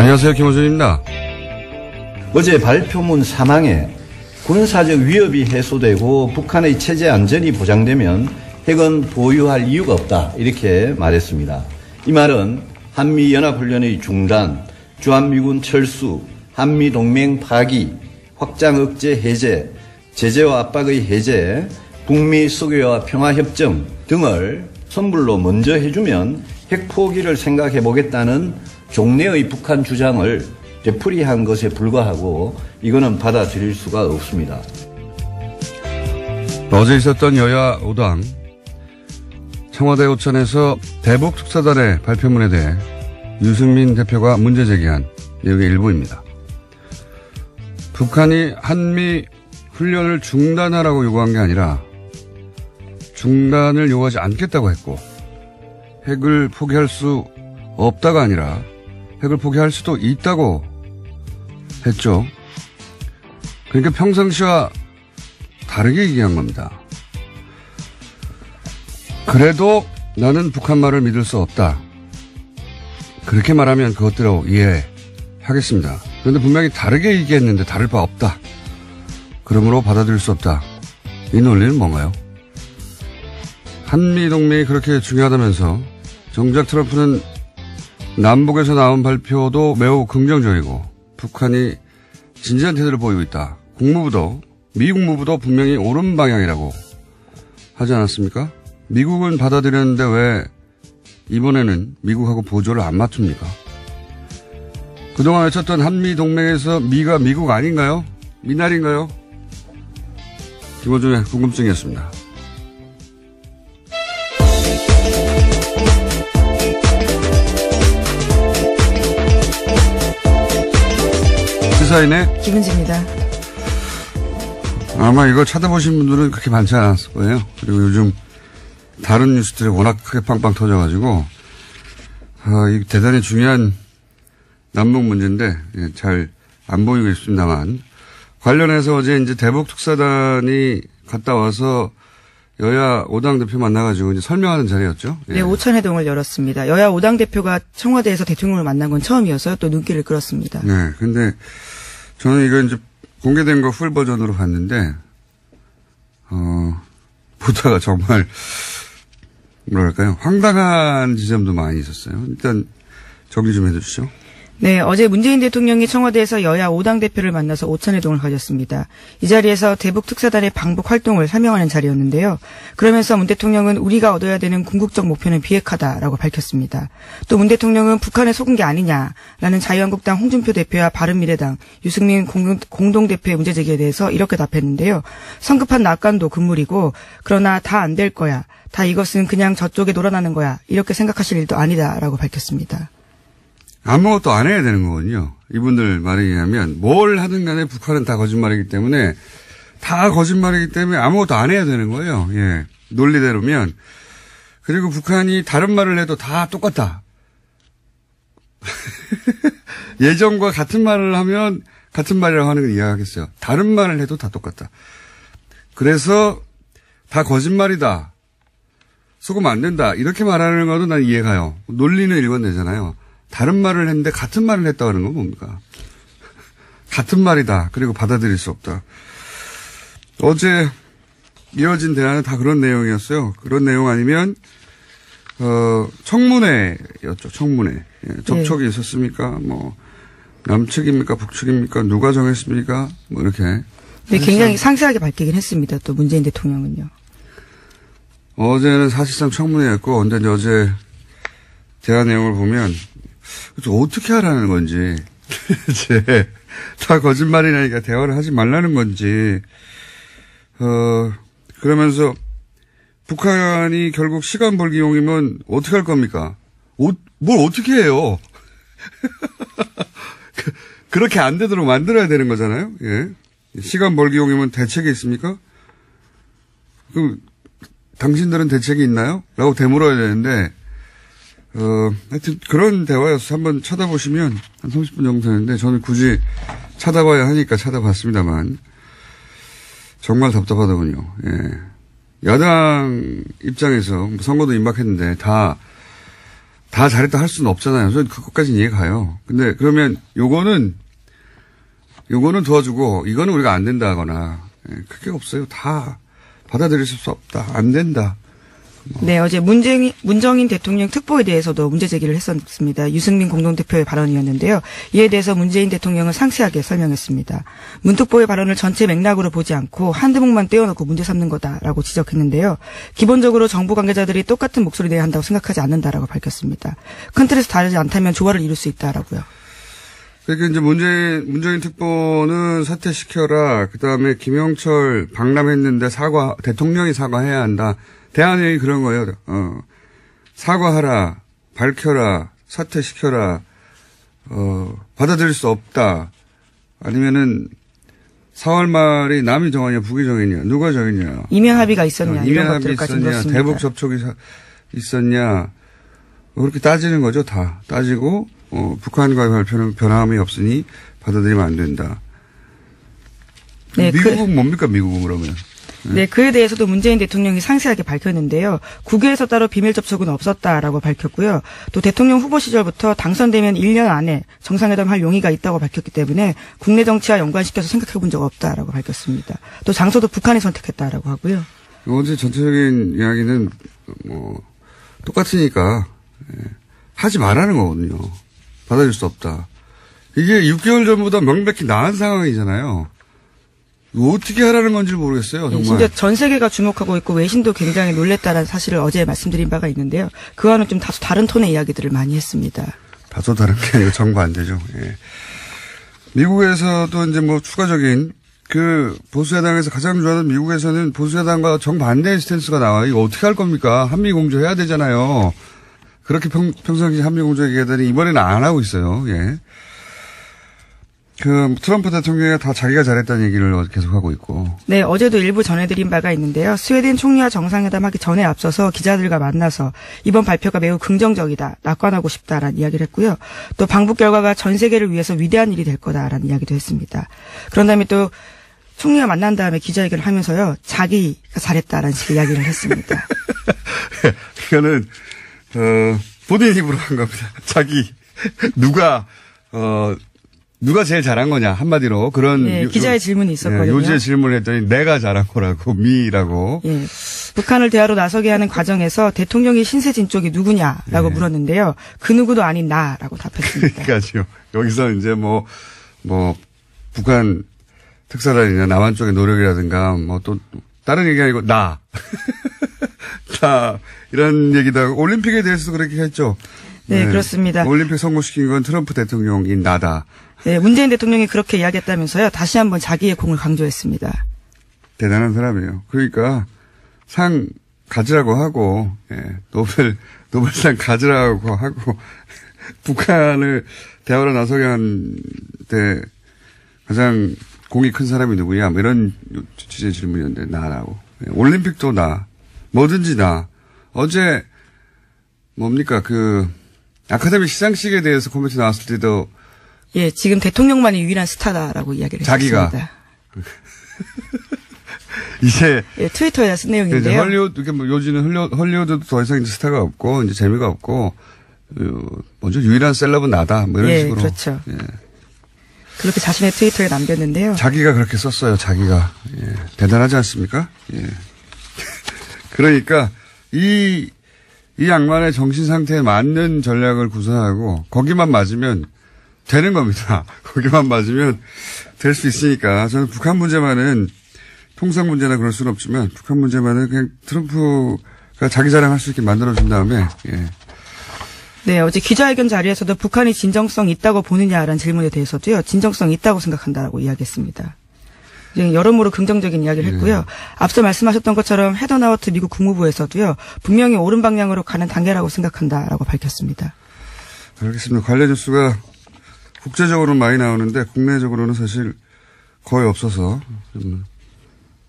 안녕하세요. 김호준입니다. 어제 발표문 사망에 군사적 위협이 해소되고 북한의 체제 안전이 보장되면 핵은 보유할 이유가 없다, 이렇게 말했습니다. 이 말은 한미연합훈련의 중단, 주한미군 철수, 한미동맹 파기, 확장 억제 해제, 제재와 압박의 해제, 북미 수교와 평화협정 등을 선불로 먼저 해주면 핵 포기를 생각해보겠다는 종래의 북한 주장을 되풀이한 것에 불과하고 이거는 받아들일 수가 없습니다. 어제 있었던 여야 5당 청와대 오찬에서 대북 특사단의 발표문에 대해 유승민 대표가 문제 제기한 내용의 일부입니다. 북한이 한미 훈련을 중단하라고 요구한 게 아니라 중단을 요구하지 않겠다고 했고, 핵을 포기할 수 없다가 아니라 핵을 포기할 수도 있다고 했죠. 그러니까 평상시와 다르게 얘기한 겁니다. 그래도 나는 북한 말을 믿을 수 없다. 그렇게 말하면 그것대로 이해하겠습니다. 그런데 분명히 다르게 얘기했는데 다를 바 없다. 그러므로 받아들일 수 없다. 이 논리는 뭔가요? 한미동맹이 그렇게 중요하다면서 정작 트럼프는 남북에서 나온 발표도 매우 긍정적이고 북한이 진지한 태도를 보이고 있다. 미 국무부도 분명히 옳은 방향이라고 하지 않았습니까? 미국은 받아들였는데 왜 이번에는 미국하고 보조를 안 맞춥니까? 그동안 외쳤던 한미동맹에서 미가 미국 아닌가요? 미나리인가요? 김호준의 궁금증이었습니다. 시사인의 김은지입니다. 아마 이거 찾아보신 분들은 그렇게 많지 않았을 거예요. 그리고 요즘 다른 뉴스들이 워낙 크게 빵빵 터져가지고 이 대단히 중요한 남북 문제인데 잘 안 보이고 있습니다만, 관련해서 어제 이제 대북 특사단이 갔다 와서 여야 5당 대표 만나가지고 이제 설명하는 자리였죠. 네, 오찬회동을 열었습니다. 여야 5당 대표가 청와대에서 대통령을 만난 건 처음이어서요. 또 눈길을 끌었습니다. 네, 근데 저는 이거 이제 공개된 거 풀 버전으로 봤는데, 보다가 정말, 뭐랄까요, 황당한 지점도 많이 있었어요. 일단 정리 좀 해주시죠. 네, 어제 문재인 대통령이 청와대에서 여야 5당 대표를 만나서 오찬회동을 가졌습니다. 이 자리에서 대북 특사단의 방북 활동을 설명하는 자리였는데요. 그러면서 문 대통령은 우리가 얻어야 되는 궁극적 목표는 비핵화다라고 밝혔습니다. 또 문 대통령은 북한에 속은 게 아니냐라는 자유한국당 홍준표 대표와 바른미래당 유승민 공동대표의 문제 제기에 대해서 이렇게 답했는데요. 성급한 낙관도 금물이고, 그러나 다 안 될 거야. 다 이것은 그냥 저쪽에 놀아나는 거야. 이렇게 생각하실 일도 아니다라고 밝혔습니다. 아무것도 안 해야 되는 거군요. 이분들 말에 의하면 뭘 하든 간에 북한은 다 거짓말이기 때문에 아무것도 안 해야 되는 거예요. 예. 논리대로면. 그리고 북한이 다른 말을 해도 다 똑같다. 예전과 같은 말을 하면 같은 말이라고 하는 걸 이해하겠어요. 다른 말을 해도 다 똑같다. 그래서 다 거짓말이다. 속으면 안 된다. 이렇게 말하는 것도 난 이해가요. 논리는 일관되잖아요. 다른 말을 했는데 같은 말을 했다고 하는 건 뭡니까? 같은 말이다. 그리고 받아들일 수 없다. 어제 이어진 대화는 다 그런 내용이었어요. 그런 내용 아니면 청문회였죠. 청문회. 예, 접촉이 있었습니까? 뭐 남측입니까? 북측입니까? 누가 정했습니까? 뭐 이렇게. 네, 굉장히 상세하게 밝히긴 했습니다. 또 문재인 대통령은요. 어제는 사실상 청문회였고, 근데 이제 어제 대화 내용을 보면 어떻게 하라는 건지, 이제 다 거짓말이라니까 대화를 하지 말라는 건지, 그러면서 북한이 결국 시간 벌기용이면 어떻게 할 겁니까? 뭘 어떻게 해요? 그렇게 안 되도록 만들어야 되는 거잖아요. 예. 시간 벌기용이면 대책이 있습니까? 그럼 당신들은 대책이 있나요? 라고 되물어야 되는데, 하여튼 그런 대화여서 한번 쳐다보시면 한 30분 정도 되는데, 저는 굳이 찾아봐야 하니까 찾아봤습니다만, 정말 답답하더군요. 예. 야당 입장에서 선거도 임박했는데 다 다 잘했다 할 수는 없잖아요. 저는 그것까지는 이해가 가요. 근데 그러면 요거는 도와주고 이거는 우리가 안 된다거나 그게 없어요. 다 받아들일 수 없다. 안 된다. 네, 어제 문정인 대통령 특보에 대해서도 문제 제기를 했었습니다. 유승민 공동대표의 발언이었는데요. 이에 대해서 문재인 대통령은 상세하게 설명했습니다. 문 특보의 발언을 전체 맥락으로 보지 않고 한두 목만 떼어놓고 문제 삼는 거다라고 지적했는데요. 기본적으로 정부 관계자들이 똑같은 목소리 내야 한다고 생각하지 않는다라고 밝혔습니다. 큰 틀에서 다르지 않다면 조화를 이룰 수 있다라고요. 그러니까 이제 문재인 특보는 사퇴시켜라. 그다음에 김영철 방남했는데 대통령이 사과해야 한다. 대한회의 그런 거예요. 사과하라, 밝혀라, 사퇴시켜라, 받아들일 수 없다. 아니면은 4월 말이 남이 정하냐, 북이 정했냐, 누가 정했냐. 이면 합의가 있었냐, 이런 합의 것들까지 있었냐, 물었습니다. 대북 접촉이 있었냐. 그렇게 따지는 거죠, 다. 따지고, 북한과의 발표는 변함이 없으니 받아들이면 안 된다. 네, 미국은 뭡니까, 미국은 그러면? 네, 그에 대해서도 문재인 대통령이 상세하게 밝혔는데요. 국외에서 따로 비밀 접촉은 없었다라고 밝혔고요. 또 대통령 후보 시절부터 당선되면 1년 안에 정상회담 할 용의가 있다고 밝혔기 때문에 국내 정치와 연관시켜서 생각해 본 적 없다라고 밝혔습니다. 또 장소도 북한이 선택했다라고 하고요. 어제 전체적인 이야기는 똑같으니까 하지 말라는 거거든요. 받아줄 수 없다. 이게 6개월 전보다 명백히 나은 상황이잖아요. 어떻게 하라는 건지 모르겠어요. 정말. 진짜 전 세계가 주목하고 있고 외신도 굉장히 놀랬다는 사실을 어제 말씀드린 바가 있는데요. 그와는 좀 다소 다른 톤의 이야기들을 많이 했습니다. 다소 다른 게 아니고 정반대죠. 예. 미국에서도 이제 추가적인 보수야당에서 가장 좋아하는 미국에서는 보수야당과 정반대의 스탠스가 나와요. 이거 어떻게 할 겁니까? 한미공조 해야 되잖아요. 그렇게 평상시 한미공조 얘기하더니 이번에는 안 하고 있어요. 예. 트럼프 대통령이 다 자기가 잘했다는 얘기를 계속하고 있고. 네, 어제도 일부 전해드린 바가 있는데요. 스웨덴 총리와 정상회담 하기 전에 앞서서 기자들과 만나서 이번 발표가 매우 긍정적이다, 낙관하고 싶다라는 이야기를 했고요. 또 방북 결과가 전 세계를 위해서 위대한 일이 될 거다라는 이야기도 했습니다. 그런 다음에 또 총리와 만난 다음에 기자회견을 하면서요. 자기가 잘했다라는 식의 이야기를 했습니다. 이거는 본인 입으로 한 겁니다. 누가 제일 잘한 거냐 한마디로 그런 기자의 질문이 있었거든요. 요지의 질문을 했더니 내가 잘한 거라고 미라고. 예. 북한을 대화로 나서게 하는 과정에서 대통령이 신세진 쪽이 누구냐라고 물었는데요. 그 누구도 아닌 나라고 답했습니다. 그러니까요. 여기서 이제 북한 특사단이나 남한 쪽의 노력이라든가 또 다른 얘기 아니고 나 이런 얘기도 하고 올림픽에 대해서도 그렇게 했죠. 네, 그렇습니다. 올림픽 성공시킨 건 트럼프 대통령인 나다. 네, 문재인 대통령이 그렇게 이야기했다면서요. 다시 한번 자기의 공을 강조했습니다. 대단한 사람이에요. 그러니까 상 가지라고 하고 노벨상 가지라고 하고 북한을 대화로 나서게 한데 가장 공이 큰 사람이 누구냐 이런 취지의 질문이었는데 나라고. 올림픽도 나. 뭐든지 나. 어제 뭡니까 아카데미 시상식에 대해서 코멘트 나왔을 때도 예, 지금 대통령만이 유일한 스타다라고 이야기를 자기가. 했습니다. 이제 트위터에 쓴 내용인데요. 헐리우드 요즘은 헐리우드도 더 이상 이제 스타가 없고 이제 재미가 없고 먼저 유일한 셀럽은 나다 이런 식으로. 그렇죠. 예. 그렇게 자신의 트위터에 남겼는데요. 자기가 그렇게 썼어요. 자기가. 예. 대단하지 않습니까? 예. 그러니까 이 양반의 정신 상태에 맞는 전략을 구사하고 거기만 맞으면 되는 겁니다. 거기만 맞으면 될 수 있으니까 저는 북한 문제만은 통상 문제나 그럴 수는 없지만 북한 문제만은 그냥 트럼프가 자기 자랑할 수 있게 만들어준 다음에 네, 어제 기자회견 자리에서도 북한이 진정성 있다고 보느냐라는 질문에 대해서도요. 진정성 있다고 생각한다라고 이야기했습니다. 여러모로 긍정적인 이야기를 했고요. 앞서 말씀하셨던 것처럼 헤더나우트 미국 국무부에서도요. 분명히 옳은 방향으로 가는 단계라고 생각한다라고 밝혔습니다. 알겠습니다. 관련 뉴스가 국제적으로는 많이 나오는데 국내적으로는 사실 거의 없어서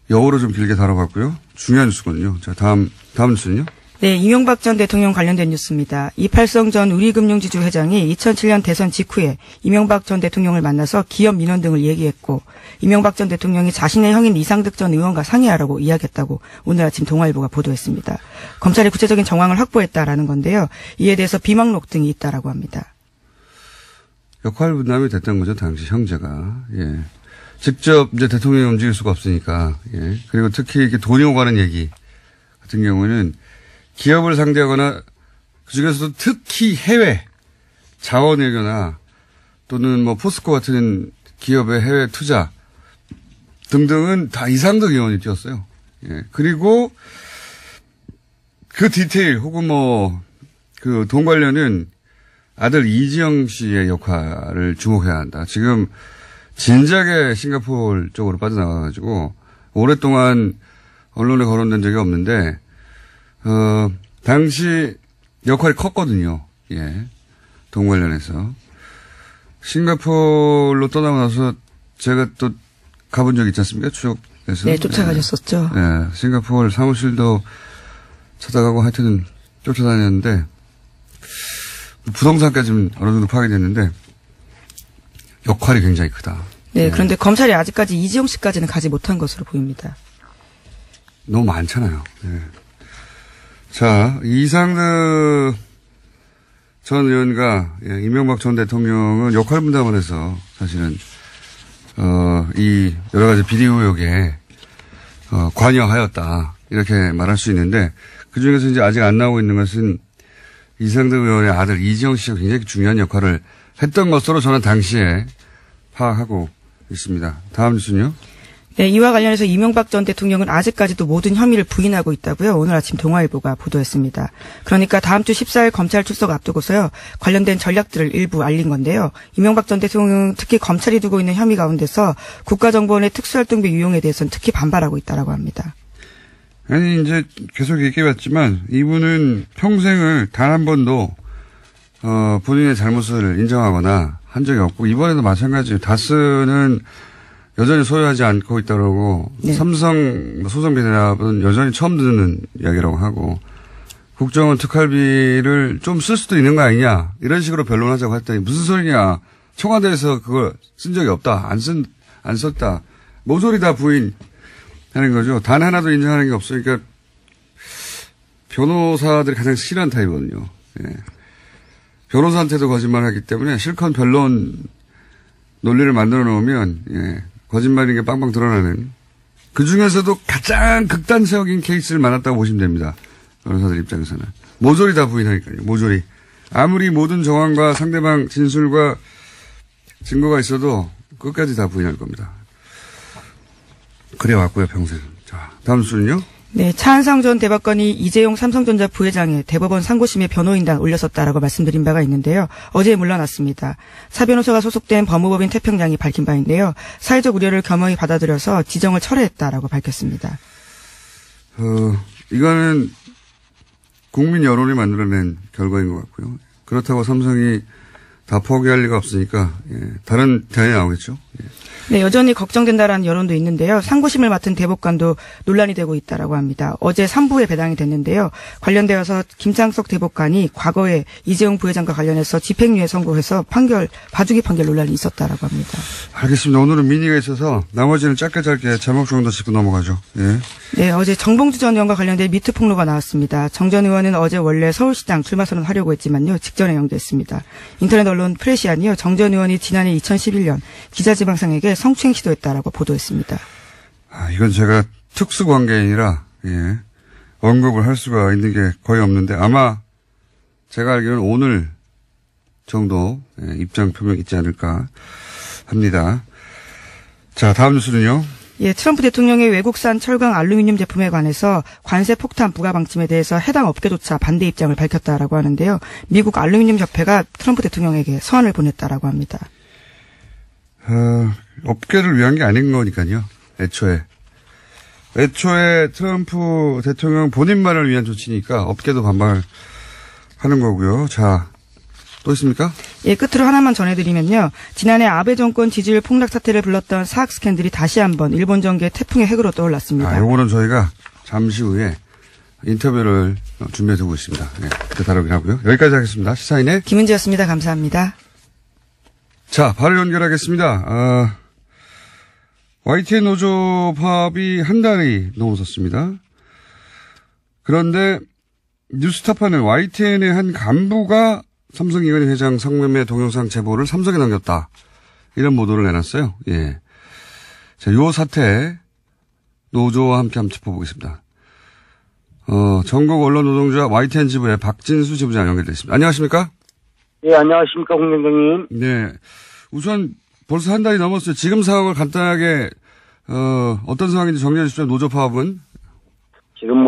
영어로 좀 길게 다뤄봤고요. 중요한 뉴스거든요. 자, 다음 뉴스는요? 네, 이명박 전 대통령 관련된 뉴스입니다. 이팔성 전 우리금융지주 회장이 2007년 대선 직후에 이명박 전 대통령을 만나서 기업 민원 등을 얘기했고 이명박 전 대통령이 자신의 형인 이상득 전 의원과 상의하라고 이야기했다고 오늘 아침 동아일보가 보도했습니다. 검찰이 구체적인 정황을 확보했다라는 건데요. 이에 대해서 비망록 등이 있다라고 합니다. 역할 분담이 됐던 거죠, 당시 형제가. 예. 직접 이제 대통령이 움직일 수가 없으니까. 예. 그리고 특히 이렇게 돈이 오가는 얘기 같은 경우에는 기업을 상대하거나 그중에서도 특히 해외 자원외교나 또는 뭐 포스코 같은 기업의 해외 투자 등등은 다 이상득 의원이 뛰었어요. 예. 그리고 그 디테일 혹은 뭐 그 돈 관련은 아들 이지영 씨의 역할을 주목해야 한다. 지금 진작에 싱가포르 쪽으로 빠져나가가지고 오랫동안 언론에 거론된 적이 없는데 당시 역할이 컸거든요. 예. 돈 관련해서. 싱가포르로 떠나고 나서 제가 또 가본 적 있지 않습니까? 추적해서. 네, 쫓아가셨었죠. 네. 싱가포르 사무실도 찾아가고 하여튼 쫓아다녔는데 부동산까지는 어느 정도 파악됐는데 역할이 굉장히 크다. 네, 그런데 검찰이 아직까지 이지영 씨까지는 가지 못한 것으로 보입니다. 너무 많잖아요. 네. 자, 이상득 전 의원과 이명박 전 대통령은 역할 분담을 해서 사실은 이 여러 가지 비리 의혹에 관여하였다 이렇게 말할 수 있는데 그 중에서 이제 아직 안 나오고 있는 것은 이상득 의원의 아들 이지영 씨가 굉장히 중요한 역할을 했던 것으로 저는 당시에 파악하고 있습니다. 다음 뉴스는요. 네, 이와 관련해서 이명박 전 대통령은 아직까지도 모든 혐의를 부인하고 있다고요. 오늘 아침 동아일보가 보도했습니다. 그러니까 다음 주 14일 검찰 출석 앞두고서요. 관련된 전략들을 일부 알린 건데요. 이명박 전 대통령은 특히 검찰이 두고 있는 혐의 가운데서 국가정보원의 특수활동비 유용에 대해서는 특히 반발하고 있다라고 합니다. 아니 이제 계속 얘기해봤지만 이분은 평생을 단 한 번도 본인의 잘못을 인정하거나 한 적이 없고 이번에도 마찬가지예요. 다스는 여전히 소유하지 않고 있다고 그러고 네. 삼성 소송 비대납은 여전히 처음 듣는 이야기라고 하고 국정원 특활비를 좀 쓸 수도 있는 거 아니냐 이런 식으로 변론하자고 했더니 무슨 소리냐 청와대에서 그걸 쓴 적이 없다 안 썼다 모조리 다 부인하는 거죠. 단 하나도 인정하는 게 없으니까 변호사들이 가장 싫어하는 타입이거든요. 예. 변호사한테도 거짓말하기 때문에 실컷 변론 논리를 만들어 놓으면 예. 거짓말인 게 빵빵 드러나는 그 중에서도 가장 극단적인 케이스를 만났다고 보시면 됩니다. 변호사들 입장에서는. 모조리 다 부인하니까요. 모조리. 아무리 모든 정황과 상대방 진술과 증거가 있어도 끝까지 다 부인할 겁니다. 그래 왔고요, 평생. 자, 다음 수는요? 네, 차한상 전 대법관이 이재용 삼성전자 부회장의 대법원 상고심에 변호인단 올렸었다라고 말씀드린 바가 있는데요. 어제 물러났습니다. 사 변호사가 소속된 법무법인 태평양이 밝힌 바인데요. 사회적 우려를 겸허히 받아들여서 지정을 철회했다라고 밝혔습니다. 이거는 국민 여론이 만들어낸 결과인 것 같고요. 그렇다고 삼성이 다 포기할 리가 없으니까 다른 대안이 나오겠죠. 예. 네, 여전히 걱정된다라는 여론도 있는데요. 상고심을 맡은 대법관도 논란이 되고 있다라고 합니다. 어제 3부에 배당이 됐는데요. 관련되어서 김창석 대법관이 과거에 이재용 부회장과 관련해서 집행유예 선고해서 봐주기 판결 논란이 있었다라고 합니다. 알겠습니다. 오늘은 미니가 있어서 나머지는 짧게 제목 정도 짚고 넘어가죠. 예. 네, 어제 정봉주 전 의원과 관련된 미투 폭로가 나왔습니다. 정 전 의원은 어제 원래 서울시장 출마 선언하려고 했지만요. 직전에 연기했습니다. 인터넷 언론 프레시안이요. 정 전 의원이 지난해 2011년 기자지망생에게 성추행 시도했다라고 보도했습니다. 이건 제가 특수관계인이라 언급을 할 수가 있는 게 거의 없는데 아마 제가 알기로는 오늘 정도 입장 표명이 있지 않을까 합니다. 자, 다음 뉴스는요. 예, 트럼프 대통령의 외국산 철강 알루미늄 제품에 관해서 관세 폭탄 부과 방침에 대해서 해당 업계조차 반대 입장을 밝혔다라고 하는데요. 미국 알루미늄 협회가 트럼프 대통령에게 서한을 보냈다라고 합니다. 업계를 위한 게 아닌 거니까요. 애초에 트럼프 대통령 본인만을 위한 조치니까 업계도 반발하는 거고요. 자, 또 있습니까? 예, 끝으로 하나만 전해드리면요. 지난해 아베 정권 지지율 폭락 사태를 불렀던 사학 스캔들이 다시 한번 일본 정계 태풍의 핵으로 떠올랐습니다. 요거는 저희가 잠시 후에 인터뷰를 준비해 두고 있습니다. 예, 그때 다루긴 하고요. 여기까지 하겠습니다. 시사인의 김은지였습니다. 감사합니다. 자, 바로 연결하겠습니다. YTN 노조 파업이 한 달이 넘어섰습니다. 그런데 뉴스타파는 YTN의 한 간부가 삼성 이건희 회장 성매매 동영상 제보를 삼성에 넘겼다. 이런 보도를 내놨어요. 예. 자, 요 사태 노조와 함께 한번 짚어보겠습니다. 전국 언론 노동조합 YTN 지부의 박진수 지부장 연결되어 있습니다. 안녕하십니까? 예, 안녕하십니까, 홍명경님. 네. 우선 벌써 한 달이 넘었어요. 지금 상황을 간단하게, 어떤 상황인지 정리해 주시죠. 노조 파업은? 지금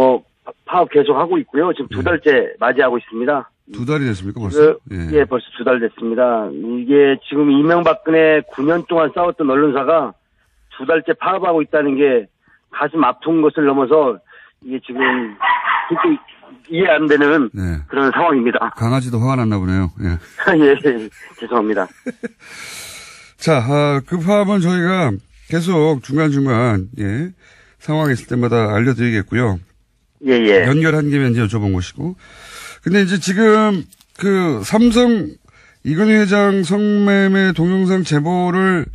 파업 계속하고 있고요. 지금 2달째 맞이하고 있습니다. 2달이 됐습니까, 벌써? 예, 벌써 2달 됐습니다. 이게 지금 이명박근혜 9년 동안 싸웠던 언론사가 2달째 파업하고 있다는 게 가슴 아픈 것을 넘어서 이게 지금 이해 안 되는 네. 그런 상황입니다. 강아지도 화가 났나 보네요. 예. 예, 죄송합니다. 자, 그 파업은 저희가 계속 중간중간, 예, 상황이 있을 때마다 알려드리겠고요. 예, 예. 연결한 김에 이제 여쭤본 것이고. 근데 이제 지금 삼성 이건희 회장 성매매 동영상 제보를,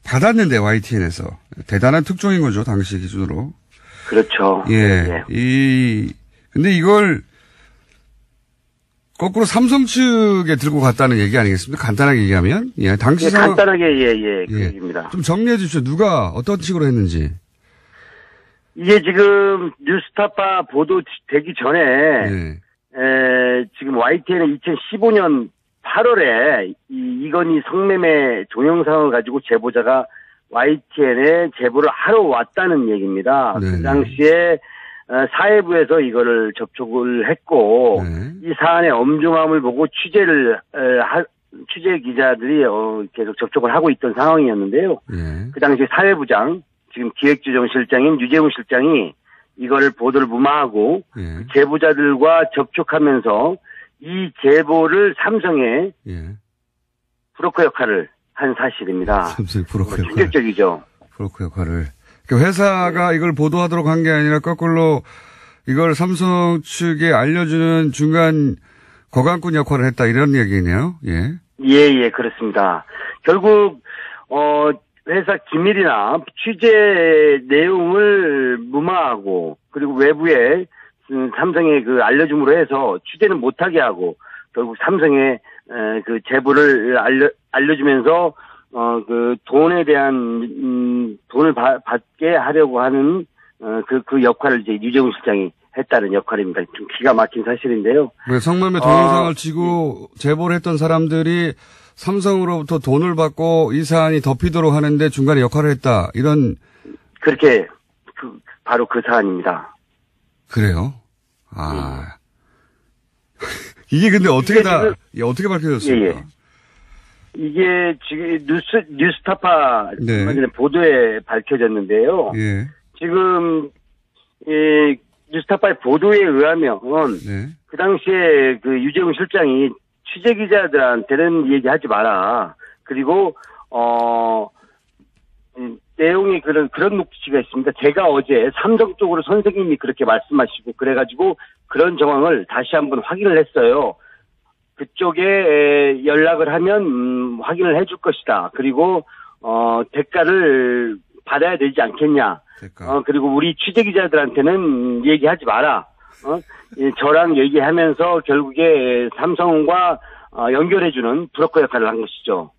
받았는데, YTN에서. 대단한 특종인 거죠, 당시 기준으로. 그렇죠. 예. 근데 이걸 거꾸로 삼성 측에 들고 갔다는 얘기 아니겠습니까? 간단하게 얘기하면. 예, 당시 예, 상황. 간단하게, 그 얘기입니다. 좀 정리해 주십시오. 누가 어떤 식으로 했는지. 이게 지금 뉴스타파 보도되기 전에, 지금 YTN은 2015년 8월에 이건희 성매매 동영상을 가지고 제보자가 YTN에 제보를 하러 왔다는 얘기입니다. 네네. 그 당시에 사회부에서 이거를 접촉을 했고 이 사안의 엄중함을 보고 취재 기자들이 계속 접촉을 하고 있던 상황이었는데요. 그 당시 사회부장, 지금 기획조정실장인 유재훈 실장이 이거를 보도를 무마하고 제보자들과 접촉하면서 이 제보를 삼성에 브로커 역할을 한 사실입니다. 삼성 브로커 역할. 충격적이죠. 브로커 역할을. 그 회사가 이걸 보도하도록 한 게 아니라 거꾸로 이걸 삼성 측에 알려주는 중간 거강꾼 역할을 했다 이런 얘기네요. 예. 예, 그렇습니다. 결국 회사 기밀이나 취재 내용을 무마하고 그리고 외부에 삼성에 그 알려줌으로 해서 취재는 못하게 하고 결국 삼성에 그 제보를 알려주면서 그 돈에 대한 돈을 받게 하려고 하는 그 역할을 이제 유재훈 실장이 했다는 역할입니다. 좀 기가 막힌 사실인데요. 왜 성매매 동영상을 치고 제보를 했던 사람들이 삼성으로부터 돈을 받고 이 사안이 덮이도록 하는데 중간에 역할을 했다. 이런. 그렇게 바로 그 사안입니다. 그래요? 이게 근데 어떻게 어떻게 밝혀졌습니까? 예. 이게 지금 뉴스타파 네. 보도에 밝혀졌는데요. 예. 지금 뉴스타파의 보도에 의하면 그 당시에 그 유재훈 실장이 취재 기자들한테는 얘기하지 마라. 그리고 내용이 그런 녹취가 있습니다. 제가 어제 삼성 쪽으로 선생님이 그렇게 말씀하시고 그래가지고 그런 정황을 다시 한번 확인을 했어요. 그쪽에 연락을 하면 확인을 해줄 것이다. 그리고 대가를 받아야 되지 않겠냐. 그리고 우리 취재 기자들한테는 얘기하지 마라. 저랑 얘기하면서 결국에 삼성과 연결해주는 브로커 역할을 한 것이죠.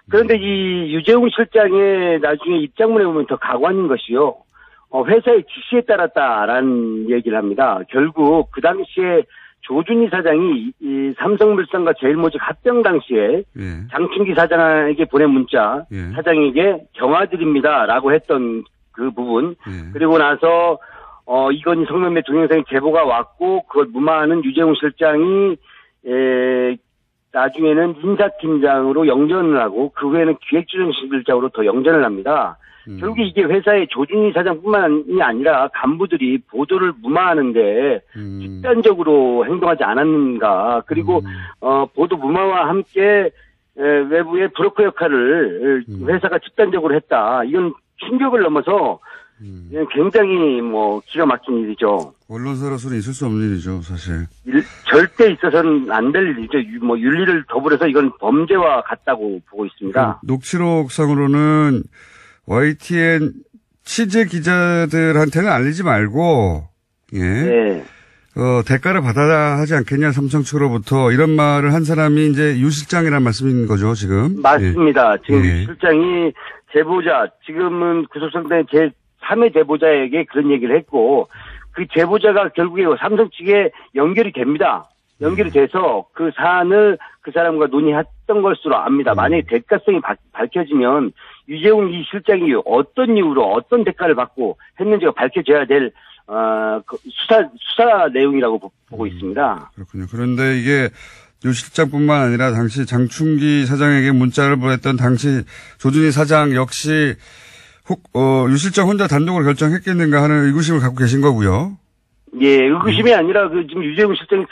그런데 이 유재훈 실장의 나중에 입장문에 보면 더 가관인 것이요. 회사의 지시에 따랐다라는 얘기를 합니다. 결국 그 당시에 조준희 사장이 이 삼성물산과 제일모직 합병 당시에 장충기 사장에게 보낸 문자, 사장에게 경화드립니다라고 했던 그 부분, 그리고 나서 이건희 성매매 동영상의 제보가 왔고 그걸 무마하는 유재훈 실장이 나중에는 인사팀장으로 영전을 하고 그 후에는 기획조정실장으로 더 영전을 합니다. 결국에 이게 회사의 조준희 사장뿐만이 아니라 간부들이 보도를 무마하는데 집단적으로 행동하지 않았는가. 그리고 보도 무마와 함께 외부의 브로커 역할을 회사가 집단적으로 했다. 이건 충격을 넘어서 이건 굉장히 기가 막힌 일이죠. 언론사로서는 있을 수 없는 일이죠, 사실. 절대 있어서는 안 될 일이죠. 윤리를 더불어서 이건 범죄와 같다고 보고 있습니다. 녹취록상으로는 YTN 취재 기자들한테는 알리지 말고, 예. 네. 대가를 받아야 하지 않겠냐, 삼성 측으로부터. 이런 말을 한 사람이 이제 유 실장이란 말씀인 거죠, 지금. 맞습니다. 예. 지금 유 실장이 제보자, 지금은 구속영장의 제3의 제보자에게 그런 얘기를 했고, 그 제보자가 결국에 삼성 측에 연결이 됩니다. 연결이 돼서 그 사안을 그 사람과 논의했던 것으로 압니다. 만약에 대가성이 밝혀지면 유재훈 이 실장이 어떤 이유로 어떤 대가를 받고 했는지가 밝혀져야 될 수사 내용이라고 보고 있습니다. 그렇군요. 그런데 이게 유 실장뿐만 아니라 당시 장충기 사장에게 문자를 보냈던 당시 조준희 사장 역시 유 실장 혼자 단독으로 결정했겠는가 하는 의구심을 갖고 계신 거고요. 예, 의구심이 아니라 지금 유재훈 실장이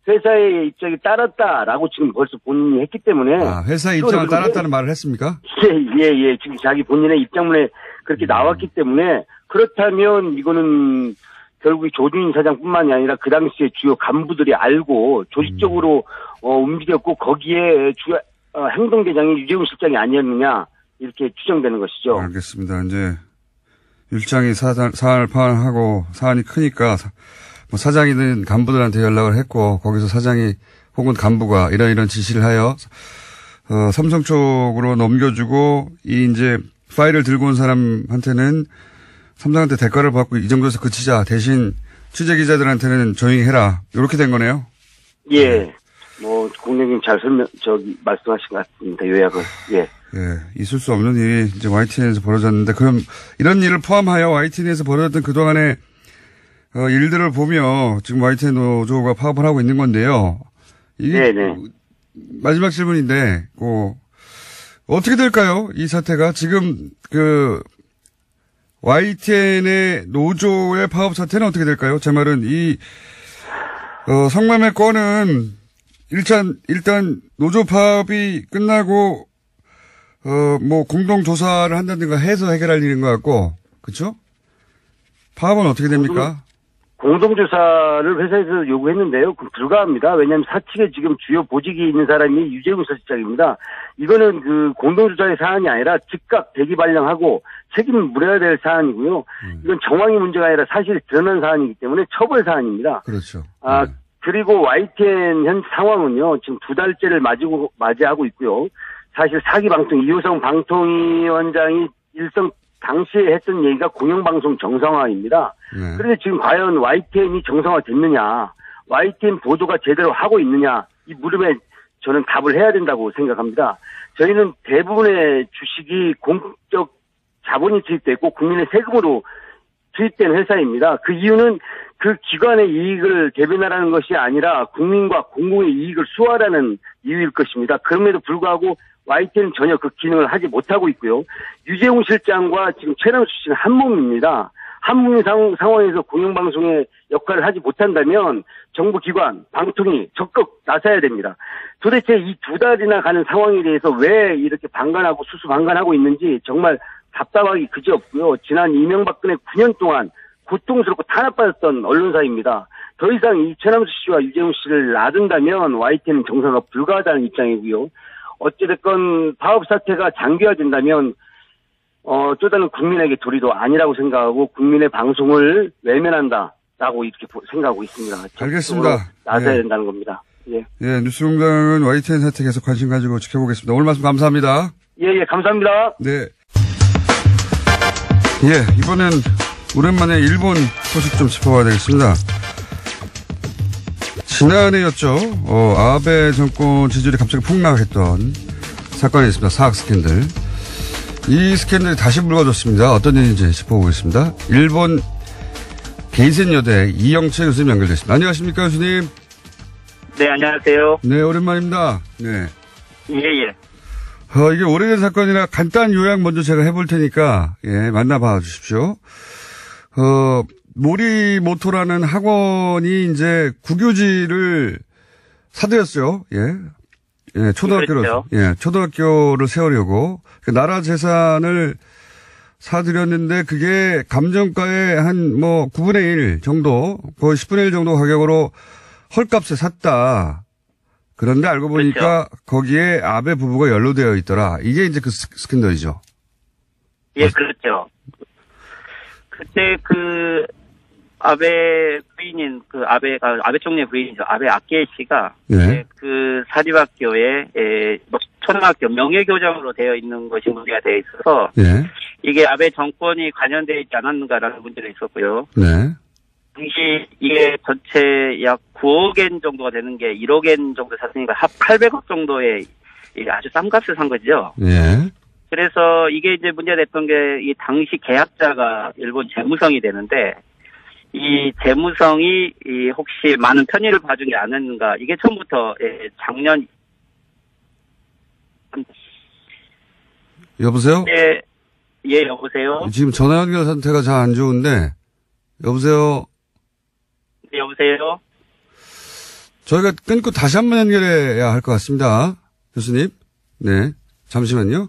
회사의 입장에 따랐다라고 지금 벌써 본인이 했기 때문에. 회사의 입장을 따랐다는 말을 했습니까? 예. 지금 자기 본인의 입장문에 그렇게 나왔기 때문에 그렇다면 이거는 결국 조준희 사장뿐만이 아니라 그 당시에 주요 간부들이 알고 조직적으로 움직였고 거기에 행동대장이 유재훈 실장이 아니었느냐 이렇게 추정되는 것이죠. 알겠습니다. 이제 유 실장이 사안을 파악하고 사안이 크니까 사장이든 간부들한테 연락을 했고 거기서 사장이 혹은 간부가 이런 지시를 하여 삼성 쪽으로 넘겨주고 이제 파일을 들고 온 사람한테는 삼성한테 대가를 받고 이 정도에서 그치자 대신 취재 기자들한테는 조용히 해라 이렇게 된 거네요. 예, 공장님 잘 말씀하신 것 같습니다. 요약을. 예. 예, 있을 수 없는 일이 이제 YTN에서 벌어졌는데 그럼 이런 일을 포함하여 YTN에서 벌어졌던 그동안의 일들을 보며 지금 YTN 노조가 파업을 하고 있는 건데요. 이게 네네. 마지막 질문인데, 어떻게 될까요? 이 사태가 지금 YTN의 노조의 파업 사태는 어떻게 될까요? 제 말은 성매매 건은 일단 노조 파업이 끝나고 공동 조사를 한다든가 해서 해결할 일인 것 같고, 그렇죠? 파업은 어떻게 됩니까? 공동조사를 회사에서 요구했는데요. 불가합니다. 왜냐하면 사측에 지금 주요 보직이 있는 사람이 유재훈 실장입니다. 이거는 공동조사의 사안이 아니라 즉각 대기 발령하고 책임을 물어야 될 사안이고요. 이건 정황이 문제가 아니라 사실이 드러난 사안이기 때문에 처벌 사안입니다. 그렇죠. 그리고 YTN 현 상황은요. 지금 2달째를 맞이하고 있고요. 사실 사기 방통 이호성 방통위원장이 일성 당시에 했던 얘기가 공영방송 정상화입니다. 네. 그런데 지금 과연 YTN이 정상화 됐느냐, YTN 보도가 제대로 하고 있느냐, 이 물음에 저는 답을 해야 된다고 생각합니다. 저희는 대부분의 주식이 공적 자본이 투입됐고 국민의 세금으로 투입된 회사입니다. 그 이유는 그 기관의 이익을 대변하라는 것이 아니라 국민과 공공의 이익을 수호하라는 이유일 것입니다. 그럼에도 불구하고 YTN은 전혀 그 기능을 하지 못하고 있고요. 유재훈 실장과 지금 최남수 씨는 한 몸입니다. 한 몸의 상황에서 공영방송의 역할을 하지 못한다면 정부기관, 방통위 적극 나서야 됩니다. 도대체 이 2달이나 가는 상황에 대해서 왜 이렇게 방관하고 수수방관하고 있는지 정말 답답하기 그지없고요. 지난 이명박근혜 9년 동안 고통스럽고 탄압받았던 언론사입니다. 더 이상 이 최남수 씨와 유재훈 씨를 놔둔다면 YTN은 정상화 불가하다는 입장이고요. 어찌됐건 파업 사태가 장기화된다면 또 다른 국민에게 도리도 아니라고 생각하고 국민의 방송을 외면한다라고 이렇게 생각하고 있습니다. 알겠습니다. 나서야 된다는 겁니다. 예. 예, 뉴스공장은 YTN 사태 계속 관심 가지고 지켜보겠습니다. 오늘 말씀 감사합니다. 예, 감사합니다. 네. 예, 이번엔 오랜만에 일본 소식 좀 짚어봐야 되겠습니다. 지난해였죠. 아베 정권 지지율이 갑자기 폭락했던 사건이 있습니다. 사학 스캔들. 이 스캔들이 다시 불거졌습니다. 어떤 일인지 짚어보겠습니다. 일본 게이센 여대 이영채 교수님 연결됐습니다. 안녕하십니까, 교수님? 네, 안녕하세요. 네, 오랜만입니다. 네. 예. 이게 오래된 사건이라 간단 요약 먼저 제가 해볼 테니까, 예, 만나봐 주십시오. 모리모토라는 학원이 이제 국유지를 사들였어요. 예, 초등학교를, 그렇죠. 예, 초등학교를 세우려고. 나라 재산을, 사들였는데 그게 감정가의 한 9분의 1 정도, 거의 10분의 1 정도 가격으로 헐값에 샀다. 그런데 알고 보니까 그렇죠. 거기에 아베 부부가 연루되어 있더라. 이게 이제 그 스캔들이죠. 예, 그렇죠. 그때 아베 부인인 아베 총리의 부인이죠. 아베 아키에 씨가 네. 그 사립학교에 초등학교 명예교장으로 되어 있는 것이 문제가 되어 있어서 네. 이게 아베 정권이 관여되어 있지 않았는가라는 문제가 있었고요. 네. 당시 이게 전체 약 9억엔 정도가 되는 게 1억엔 정도 샀으니까 합 800억 정도의 아주 싼 값을 산 거죠. 네. 그래서 이게 이제 문제가 됐던 게 이 당시 계약자가 일본 재무성이 되는데 이 재무성이 혹시 많은 편의를 봐준 게 아닌가. 이게 처음부터 작년. 여보세요? 예, 여보세요? 지금 전화 연결 상태가 잘 안 좋은데, 여보세요? 네, 여보세요? 저희가 끊고 다시 한번 연결해야 할 것 같습니다. 교수님. 네. 잠시만요.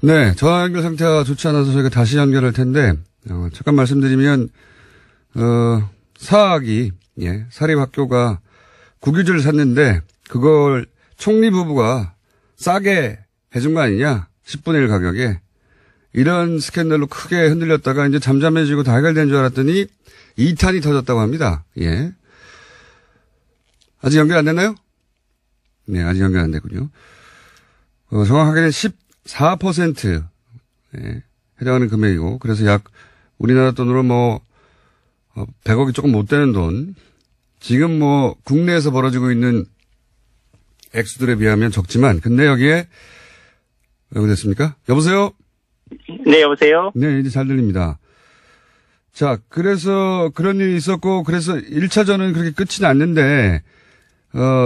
네. 전화 연결 상태가 좋지 않아서 저희가 다시 연결할 텐데, 잠깐 말씀드리면, 사학이, 사립학교가 국유지를 샀는데, 그걸 총리 부부가 싸게 해준 거 아니냐? 10분의 1 가격에. 이런 스캔들로 크게 흔들렸다가 이제 잠잠해지고 다 해결된 줄 알았더니 2탄이 터졌다고 합니다. 예. 아직 연결 안 됐나요? 네, 아직 연결 안 됐군요. 정확하게는 14%, 해당하는 금액이고, 그래서 약 우리나라 돈으로 100억이 조금 못 되는 돈, 지금 국내에서 벌어지고 있는 액수들에 비하면 적지만, 근데 여기에, 여기 됐습니까? 여보세요? 네, 여보세요? 네, 이제 잘 들립니다. 자, 그래서 그런 일이 있었고, 그래서 1차전은 그렇게 끝이 났는데,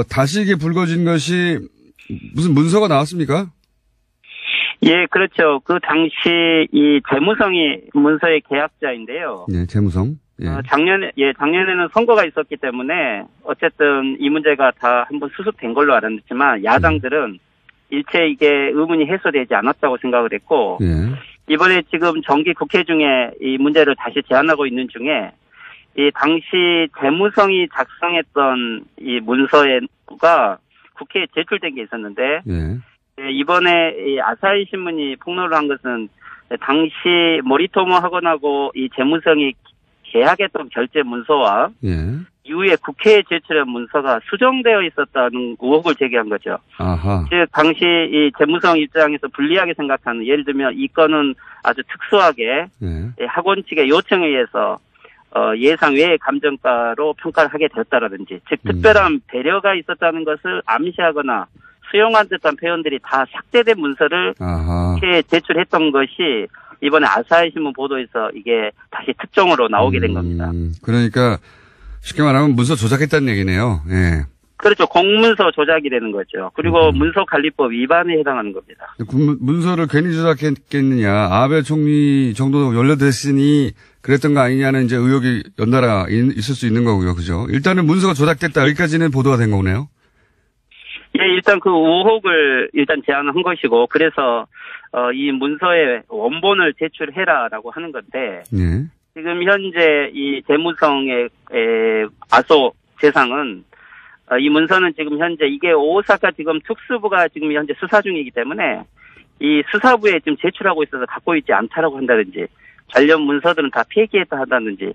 다시 이게 불거진 것이 무슨 문서가 나왔습니까? 예, 그렇죠. 그 당시 이 재무성이 문서의 계약자인데요. 네, 재무성. 예. 작년에는 선거가 있었기 때문에 어쨌든 이 문제가 다 한번 수습된 걸로 알았지만 야당들은 일체 이게 의문이 해소되지 않았다고 생각을 했고 예. 이번에 지금 정기 국회 중에 이 문제를 다시 제안하고 있는 중에 이 당시 재무성이 작성했던 이 문서가 국회에 제출된 게 있었는데 예. 이번에 이 아사히 신문이 폭로를 한 것은 당시 모리토모 학원하고 이 재무성이 계약했던 결제 문서와 예. 이후에 국회에 제출한 문서가 수정되어 있었다는 의혹을 제기한 거죠. 아하. 즉 당시 이 재무성 입장에서 불리하게 생각하는 예를 들면 이 건은 아주 특수하게 예. 학원 측의 요청에 의해서 예상 외의 감정가로 평가를 하게 되었다라든지 즉 특별한 배려가 있었다는 것을 암시하거나 수용한 듯한 표현들이 다 삭제된 문서를 국회에 제출했던 것이 이번에 아사히 신문 보도에서 이게 다시 특종으로 나오게 된 겁니다. 그러니까 쉽게 말하면 문서 조작했다는 얘기네요. 예. 그렇죠. 공문서 조작이 되는 거죠. 그리고 문서관리법 위반에 해당하는 겁니다. 문서를 괜히 조작했겠느냐. 아베 총리 정도 연루됐으니 그랬던 거 아니냐는 이제 의혹이 연달아 있을 수 있는 거고요. 그죠? 일단은 문서가 조작됐다. 여기까지는 보도가 된 거네요. 예, 일단 그 의혹을 일단 제안한 것이고, 그래서, 이 문서의 원본을 제출해라라고 하는 건데, 예. 지금 현재 이 재무성의, 아소 재상은, 이 문서는 지금 현재 이게 오사카 지금 특수부가 지금 현재 수사 중이기 때문에, 이 수사부에 지금 제출하고 있어서 갖고 있지 않다라고 한다든지, 관련 문서들은 다 폐기했다 한다든지,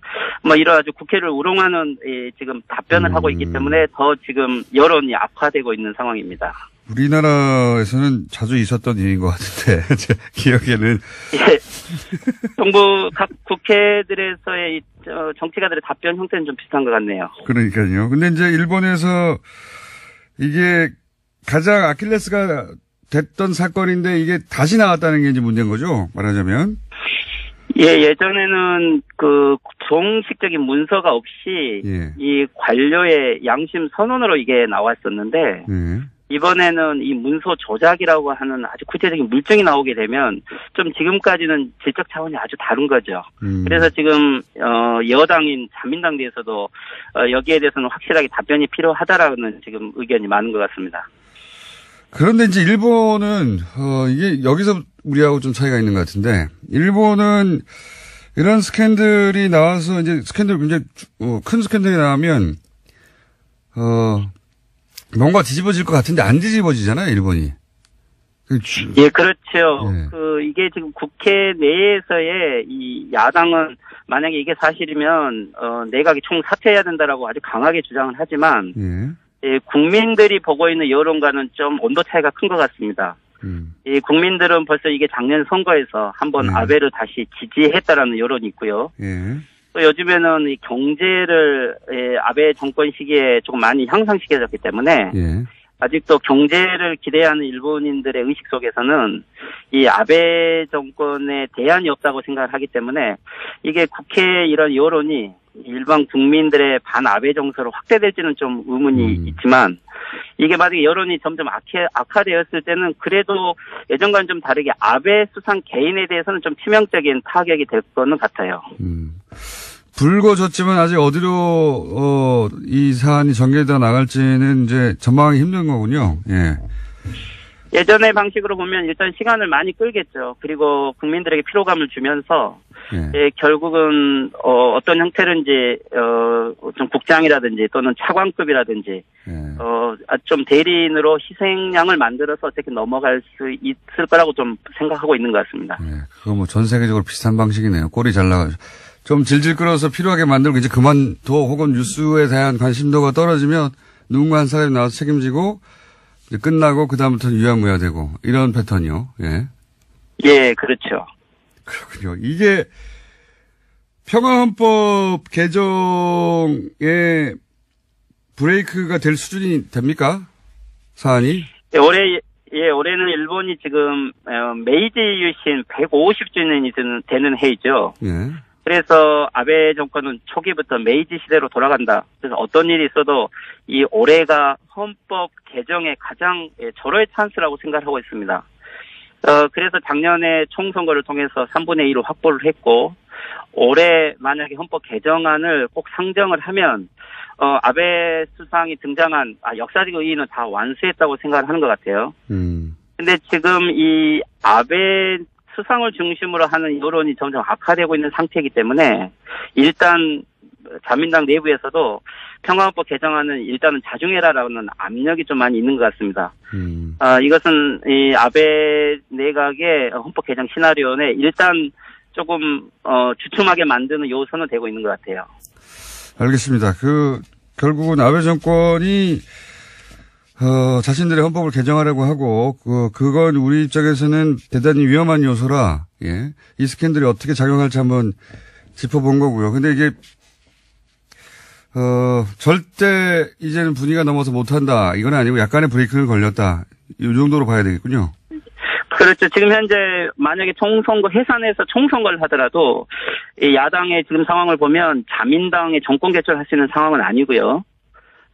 이런 아주 국회를 우롱하는 지금 답변을 하고 있기 때문에 더 지금 여론이 악화되고 있는 상황입니다. 우리나라에서는 자주 있었던 일인 것 같은데, 제 기억에는. 예. 정부 각 국회들에서의 정치가들의 답변 형태는 좀 비슷한 것 같네요. 그러니까요. 근데 이제 일본에서 이게 가장 아킬레스가 됐던 사건인데 이게 다시 나왔다는 게 이제 문제인 거죠? 말하자면. 예, 예전에는 그 정식적인 문서가 없이 예. 이 관료의 양심 선언으로 이게 나왔었는데 예. 이번에는 이 문서 조작이라고 하는 아주 구체적인 물증이 나오게 되면 좀 지금까지는 질적 차원이 아주 다른 거죠. 그래서 지금 여당인 자민당 내에서도 여기에 대해서는 확실하게 답변이 필요하다라는 지금 의견이 많은 것 같습니다. 그런데 이제 일본은 이게 여기서 우리하고 좀 차이가 있는 것 같은데, 일본은 이런 스캔들이 나와서 이제 스캔들 굉장히 큰 스캔들이 나오면 뭔가 뒤집어질 것 같은데 안 뒤집어지잖아요, 일본이. 예, 그렇죠. 예. 이게 지금 국회 내에서의 이 야당은 만약에 이게 사실이면 내각이 총사퇴해야 된다라고 아주 강하게 주장을 하지만 예, 국민들이 보고 있는 여론과는 좀 온도 차이가 큰 것 같습니다. 이 국민들은 벌써 이게 작년 선거에서 한번 아베를 다시 지지했다라는 여론이 있고요. 예. 또 요즘에는 이 경제를 아베 정권 시기에 조금 많이 향상시켜졌기 때문에 예. 아직도 경제를 기대하는 일본인들의 의식 속에서는 이 아베 정권에 대안이 없다고 생각을 하기 때문에 이게 국회 이런 여론이 일반 국민들의 반아베 정서로 확대될지는 좀 의문이 있지만 이게 만약에 여론이 점점 악화되었을 때는 그래도 예전과는 좀 다르게 아베 수상 개인에 대해서는 좀 치명적인 타격이 될 거는 같아요. 불거졌지만 아직 어디로 이 사안이 전개되어 나갈지는 이제 전망하기 힘든 거군요. 예. 예전의 방식으로 보면 일단 시간을 많이 끌겠죠. 그리고 국민들에게 피로감을 주면서 예, 결국은 어떤 형태든지 좀 국장이라든지 또는 차관급이라든지 좀 대리인으로 희생양을 만들어서 어떻게 넘어갈 수 있을 거라고 좀 생각하고 있는 것 같습니다. 예, 그거 뭐 전 세계적으로 비슷한 방식이네요. 꼴이 잘 나가죠. 좀 질질 끌어서 필요하게 만들고 이제 그만둬 혹은 뉴스에 대한 관심도가 떨어지면 누군가 한 사람이 나와서 책임지고 이제 끝나고 그다음부터는 유야무야되고 이런 패턴이요. 예. 예, 그렇죠. 그렇군요. 이게 평화헌법 개정에 브레이크가 될 수준이 됩니까? 사안이? 올해는 일본이 지금 메이지 유신 150주년이 되는 해이죠. 예. 그래서 아베 정권은 초기부터 메이지 시대로 돌아간다. 그래서 어떤 일이 있어도 이 올해가 헌법 개정의 가장 절호의 찬스라고 생각하고 있습니다. 그래서 작년에 총선거를 통해서 3분의 1을 확보를 했고 올해 만약에 헌법 개정안을 꼭 상정을 하면 아베 수상이 등장한 역사적 의의는 다 완수했다고 생각을 하는 것 같아요. 근데 지금 이 아베 수상을 중심으로 하는 여론이 점점 악화되고 있는 상태이기 때문에 일단 자민당 내부에서도 평화헌법 개정안은 일단은 자중해라라는 압력이 좀 많이 있는 것 같습니다. 이것은 이 아베 내각의 헌법 개정 시나리오에 일단 조금 주춤하게 만드는 요소는 되고 있는 것 같아요. 알겠습니다. 결국은 아베 정권이 자신들의 헌법을 개정하려고 하고, 그건 우리 입장에서는 대단히 위험한 요소라, 예. 이 스캔들이 어떻게 작용할지 한번 짚어본 거고요. 근데 이게, 절대 이제는 분위기가 넘어서 못한다. 이건 아니고 약간의 브레이크는 걸렸다. 이 정도로 봐야 되겠군요. 그렇죠. 지금 현재 만약에 총선거 해산해서 총선거를 하더라도 이 야당의 지금 상황을 보면 자민당의 정권 개최를 할 수 있는 상황은 아니고요.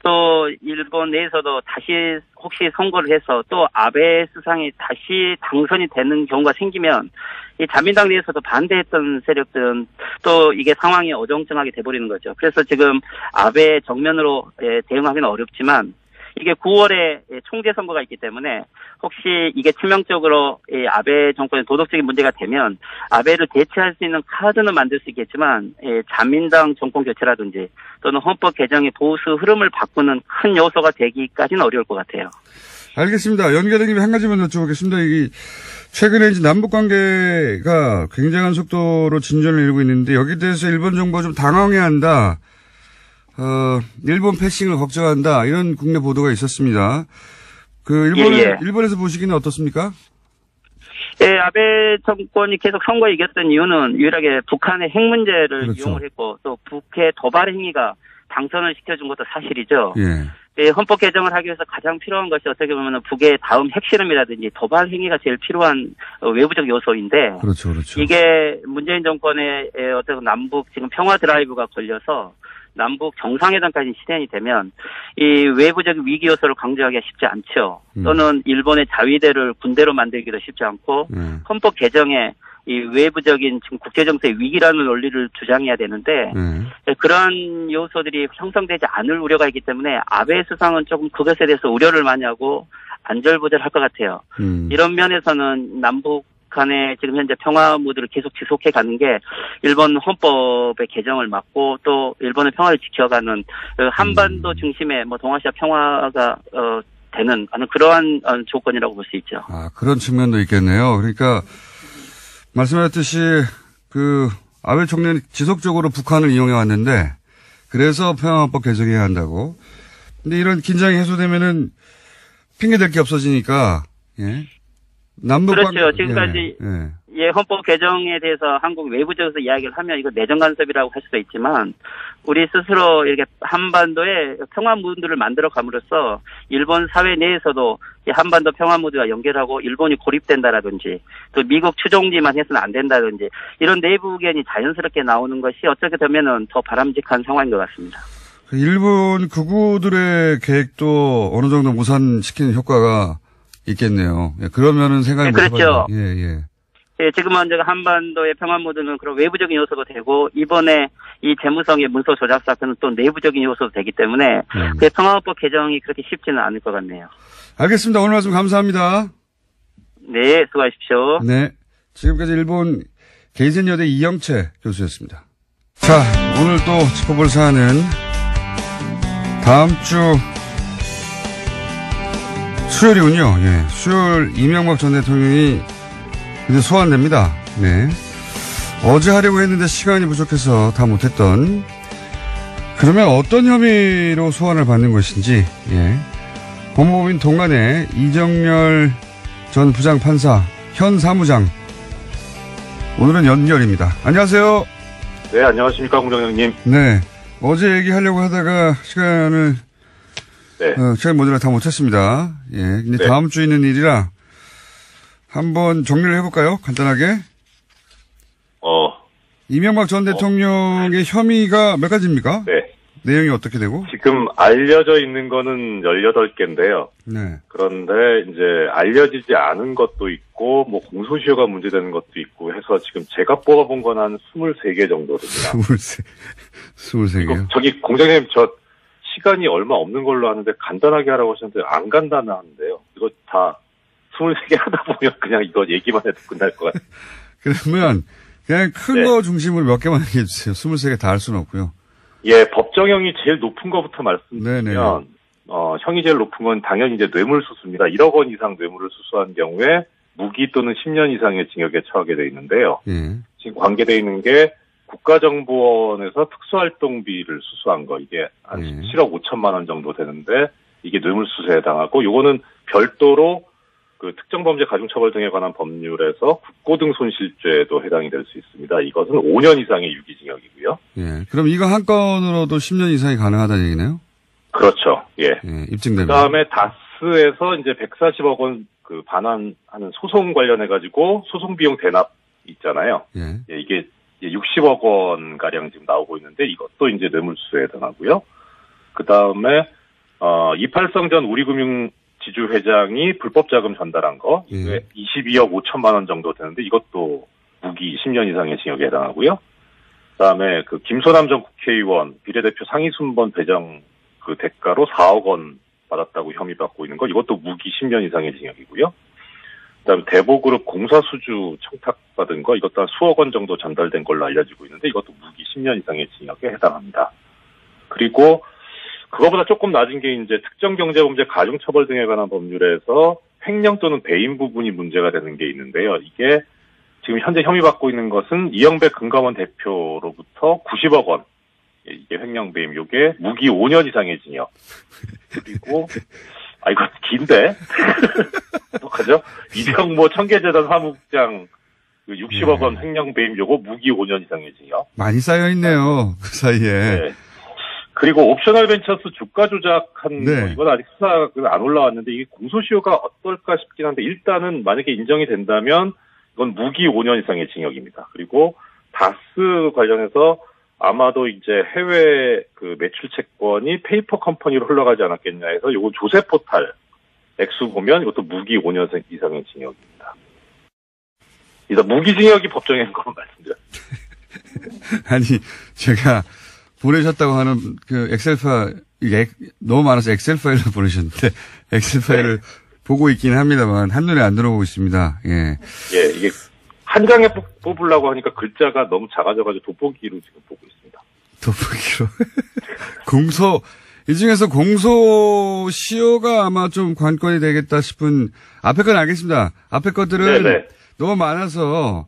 또 일본 내에서도 다시 혹시 선거를 해서 또 아베 수상이 다시 당선이 되는 경우가 생기면 이 자민당 내에서도 반대했던 세력들은 또 이게 상황이 어정쩡하게 돼버리는 거죠. 그래서 지금 아베 정면으로 대응하기는 어렵지만 이게 9월에 총재 선거가 있기 때문에 혹시 이게 치명적으로 아베 정권의 도덕적인 문제가 되면 아베를 대체할 수 있는 카드는 만들 수 있겠지만 자민당 정권 교체라든지 또는 헌법 개정의 보수 흐름을 바꾸는 큰 요소가 되기까지는 어려울 것 같아요. 알겠습니다. 연결된 김에 한 가지만 여쭤보겠습니다. 이게 최근에 이제 남북 관계가 굉장한 속도로 진전을 이루고 있는데 여기에 대해서 일본 정부가 좀 당황해야 한다. 일본 패싱을 걱정한다. 이런 국내 보도가 있었습니다. 일본에서 보시기는 어떻습니까? 예, 아베 정권이 계속 선거에 이겼던 이유는 유일하게 북한의 핵 문제를 그렇죠. 이용을 했고 또 북의 도발 행위가 당선을 시켜준 것도 사실이죠. 예. 예, 헌법 개정을 하기 위해서 가장 필요한 것이 어떻게 보면 북의 다음 핵실험이라든지 도발 행위가 제일 필요한 외부적 요소인데. 그렇죠, 그렇죠. 이게 문재인 정권의 어떤 남북 지금 평화 드라이브가 걸려서 남북 정상회담까지 실현이 되면 이 외부적 위기 요소를 강조하기가 쉽지 않죠. 또는 일본의 자위대를 군대로 만들기도 쉽지 않고 헌법 개정에 이 외부적인 지금 국제정세의 위기라는 논리를 주장해야 되는데 그러한 요소들이 형성되지 않을 우려가 있기 때문에 아베 수상은 조금 그것에 대해서 우려를 많이 하고 안절부절할 것 같아요. 이런 면에서는 남북 북한의 지금 현재 평화 무드를 계속 지속해 가는 게 일본 헌법의 개정을 막고 또 일본의 평화를 지켜가는 한반도 중심의 뭐 동아시아 평화가 되는 그러한 조건이라고 볼 수 있죠. 그런 측면도 있겠네요. 그러니까 말씀하셨듯이 아베 총리는 지속적으로 북한을 이용해 왔는데 그래서 평화헌법 개정해야 한다고. 근데 이런 긴장이 해소되면은 핑계댈 게 없어지니까, 예. 그렇죠. 지금까지, 헌법 개정에 대해서 한국 외부적에서 이야기를 하면 이거 내정 간섭이라고 할 수도 있지만, 우리 스스로 이렇게 한반도에 평화 무드를 만들어 감으로써 일본 사회 내에서도 이 한반도 평화 무드와 연결하고 일본이 고립된다라든지, 또 미국 추종지만 해서는 안 된다든지, 이런 내부 의견이 자연스럽게 나오는 것이 어떻게 되면은 더 바람직한 상황인 것 같습니다. 일본 극우들의 계획도 어느 정도 무산시키는 효과가 있겠네요. 예, 그러면은 생각이 그렇죠. 예. 예, 지금은 한반도의 평화 모드는 그런 외부적인 요소도 되고 이번에 이 재무성의 문서 조작 사건은 또 내부적인 요소도 되기 때문에 그 평화헌법 개정이 그렇게 쉽지는 않을 것 같네요. 알겠습니다. 오늘 말씀 감사합니다. 네, 수고하십시오. 네, 지금까지 일본 게이센여대 이영채 교수였습니다. 자, 오늘 또 짚어볼 사안은 다음 주 수요일이군요. 예, 수요일 이명박 전 대통령이 이제 소환됩니다. 네. 어제 하려고 했는데 시간이 부족해서 다 못했던. 그러면 어떤 혐의로 소환을 받는 것인지, 예. 법무법인 동간의 이정열 전 부장판사, 현 사무장. 오늘은 연결입니다. 안녕하세요. 네, 안녕하십니까, 공장장님. 네. 어제 얘기하려고 하다가 시간을, 시간 모자라 다 못했습니다. 예. 근데 다음 주에 있는 일이라 한번 정리를 해볼까요? 간단하게. 이명박 전 대통령의 혐의가 몇 가지입니까? 네. 내용이 어떻게 되고? 지금 알려져 있는 거는 18개인데요. 네. 그런데 이제 알려지지 않은 것도 있고, 뭐 공소시효가 문제되는 것도 있고 해서 지금 제가 뽑아본 건 한 23개 정도 됩니다. 23개요? 저기 공장장님 저 시간이 얼마 없는 걸로 아는데 간단하게 하라고 하셨는데 안 간단한데요. 이거 다 23개 하다 보면 그냥 이거 얘기만 해도 끝날 것 같아요. 그러면 그냥 큰 거 중심으로 몇 개만 얘기해 주세요. 23개 다 할 수는 없고요. 예, 법정형이 제일 높은 거부터 말씀드리면, 형이 제일 높은 건 당연히 이제 뇌물수수입니다. 1억 원 이상 뇌물을 수수한 경우에 무기 또는 10년 이상의 징역에 처하게 돼 있는데요. 예. 지금 관계돼 있는 게 국가정보원에서 특수활동비를 수수한 거, 이게 한 7억 5천만 원 정도 되는데, 이게 뇌물수수에 해당하고, 요거는 별도로 그 특정범죄 가중처벌 등에 관한 법률에서 국고등 손실죄에도 해당이 될 수 있습니다. 이것은 5년 이상의 유기징역이고요. 예. 그럼 이거 한 건으로도 10년 이상이 가능하다는 얘기네요? 그렇죠. 예. 입증되면. 그 다음에 다스에서 이제 140억 원 그 반환하는 소송 관련해가지고 소송 비용 대납 있잖아요. 예. 이게 60억 원 가량 지금 나오고 있는데 이것도 이제 뇌물수수에 해당하고요. 그 다음에, 이팔성 전 우리금융 지주 회장이 불법 자금 전달한 거, 이게 22억 5천만 원 정도 되는데 이것도 무기 10년 이상의 징역에 해당하고요. 그다음에 그 김소남 전 국회의원 비례대표 상위 순번 배정 그 대가로 4억 원 받았다고 혐의받고 있는 거, 이것도 무기 10년 이상의 징역이고요. 그다음에 대보그룹 공사수주 청탁받은 거, 이것도 한 수억 원 정도 전달된 걸로 알려지고 있는데 이것도 무기 10년 이상의 징역에 해당합니다. 그리고 그거보다 조금 낮은 게 이제 특정경제범죄 가중처벌 등에 관한 법률에서 횡령 또는 배임 부분이 문제가 되는 게 있는데요. 이게 지금 현재 혐의받고 있는 것은 이영배 금감원 대표로부터 90억 원. 이게 횡령 배임, 요게 무기 5년 이상의 징역. 그리고, 이거 긴데? 어떡하죠? 이병모 청계재단 사무국장 60억 원 횡령 배임, 요거 무기 5년 이상의 징역. 많이 쌓여있네요. 그 사이에. 네. 그리고 옵셔널 벤처스 주가 조작한 거, 이건 아직 수사가 안 올라왔는데 이게 공소시효가 어떨까 싶긴 한데 일단은 만약에 인정이 된다면 이건 무기 5년 이상의 징역입니다. 그리고 다스 관련해서 아마도 이제 해외 그 매출 채권이 페이퍼 컴퍼니로 흘러가지 않았겠냐 해서 요거 조세 포탈 액수 보면 이것도 무기 5년 이상의 징역입니다. 일단 무기징역이 법정인 것만 말씀드렸습니다. 아니, 제가 보내셨다고 하는 그 엑셀 파일, 이게 너무 많아서 엑셀 파일로 보내셨는데, 엑셀 파일을 보고 있긴 합니다만 한눈에 안 들어오고 있습니다. 예. 예, 이게 한 장에 뽑으려고 하니까 글자가 너무 작아져가지고 돋보기로 지금 보고 있습니다. 돋보기로. 이 중에서 공소시효가 아마 좀 관건이 되겠다 싶은, 앞에 건 알겠습니다. 앞에 것들은 네네. 너무 많아서,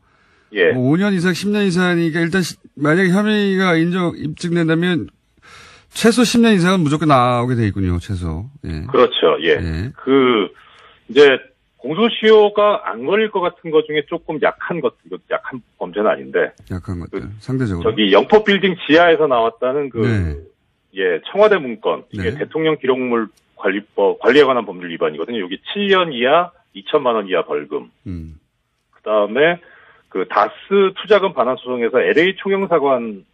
예. 뭐 5년 이상, 10년 이상이니까 일단 만약에 혐의가 입증된다면 최소 10년 이상은 무조건 나오게 돼 있군요, 최소. 예. 그렇죠, 예. 예. 이제, 공소시효가 안 걸릴 것 같은 것 중에 조금 약한 것들, 이거 약한 범죄는 아닌데. 약한 것들, 상대적으로. 저기 영포 빌딩 지하에서 나왔다는 예, 청와대 문건, 이게 네. 대통령 기록물 관리에 관한 법률 위반이거든요. 여기 7년 이하, 2천만 원 이하 벌금. 그 다음에 다스 투자금 반환 소송에서 LA 총영사관